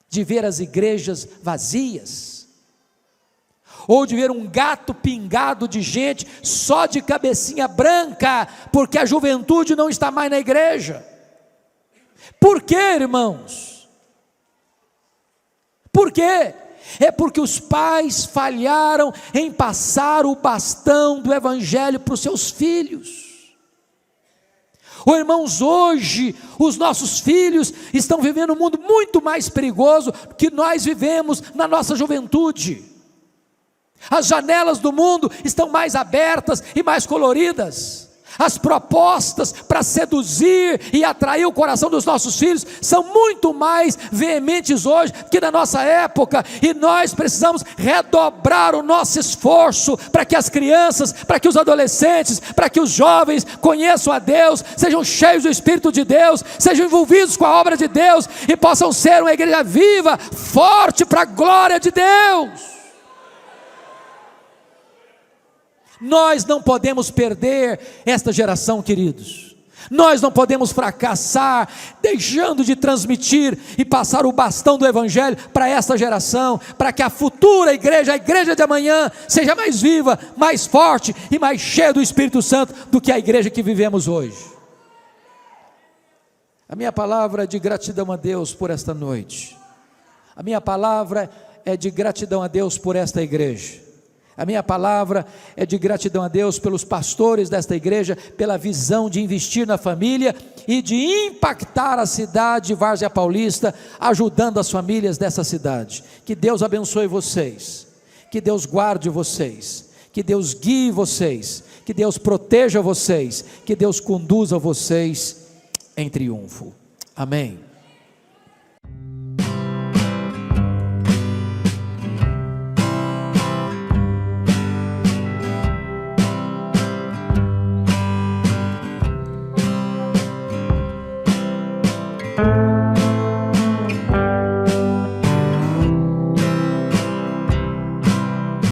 de ver as igrejas vazias, ou de ver um gato pingado de gente, só de cabecinha branca, porque a juventude não está mais na igreja. Por quê, irmãos? Por quê? É porque os pais falharam em passar o bastão do evangelho para os seus filhos. Irmãos, hoje os nossos filhos estão vivendo um mundo muito mais perigoso que nós vivemos na nossa juventude. As janelas do mundo estão mais abertas e mais coloridas. As propostas para seduzir e atrair o coração dos nossos filhos são muito mais veementes hoje que na nossa época, e nós precisamos redobrar o nosso esforço para que as crianças, para que os adolescentes, para que os jovens conheçam a Deus, sejam cheios do Espírito de Deus, sejam envolvidos com a obra de Deus e possam ser uma igreja viva, forte para a glória de Deus. Nós não podemos perder esta geração, queridos. Nós não podemos fracassar, deixando de transmitir e passar o bastão do evangelho para esta geração, para que a futura igreja, a igreja de amanhã, seja mais viva, mais forte e mais cheia do Espírito Santo do que a igreja que vivemos hoje. A minha palavra é de gratidão a Deus por esta noite. A minha palavra é de gratidão a Deus por esta igreja. A minha palavra é de gratidão a Deus pelos pastores desta igreja, pela visão de investir na família e de impactar a cidade de Várzea Paulista, ajudando as famílias dessa cidade. Que Deus abençoe vocês, que Deus guarde vocês, que Deus guie vocês, que Deus proteja vocês, que Deus conduza vocês em triunfo. Amém.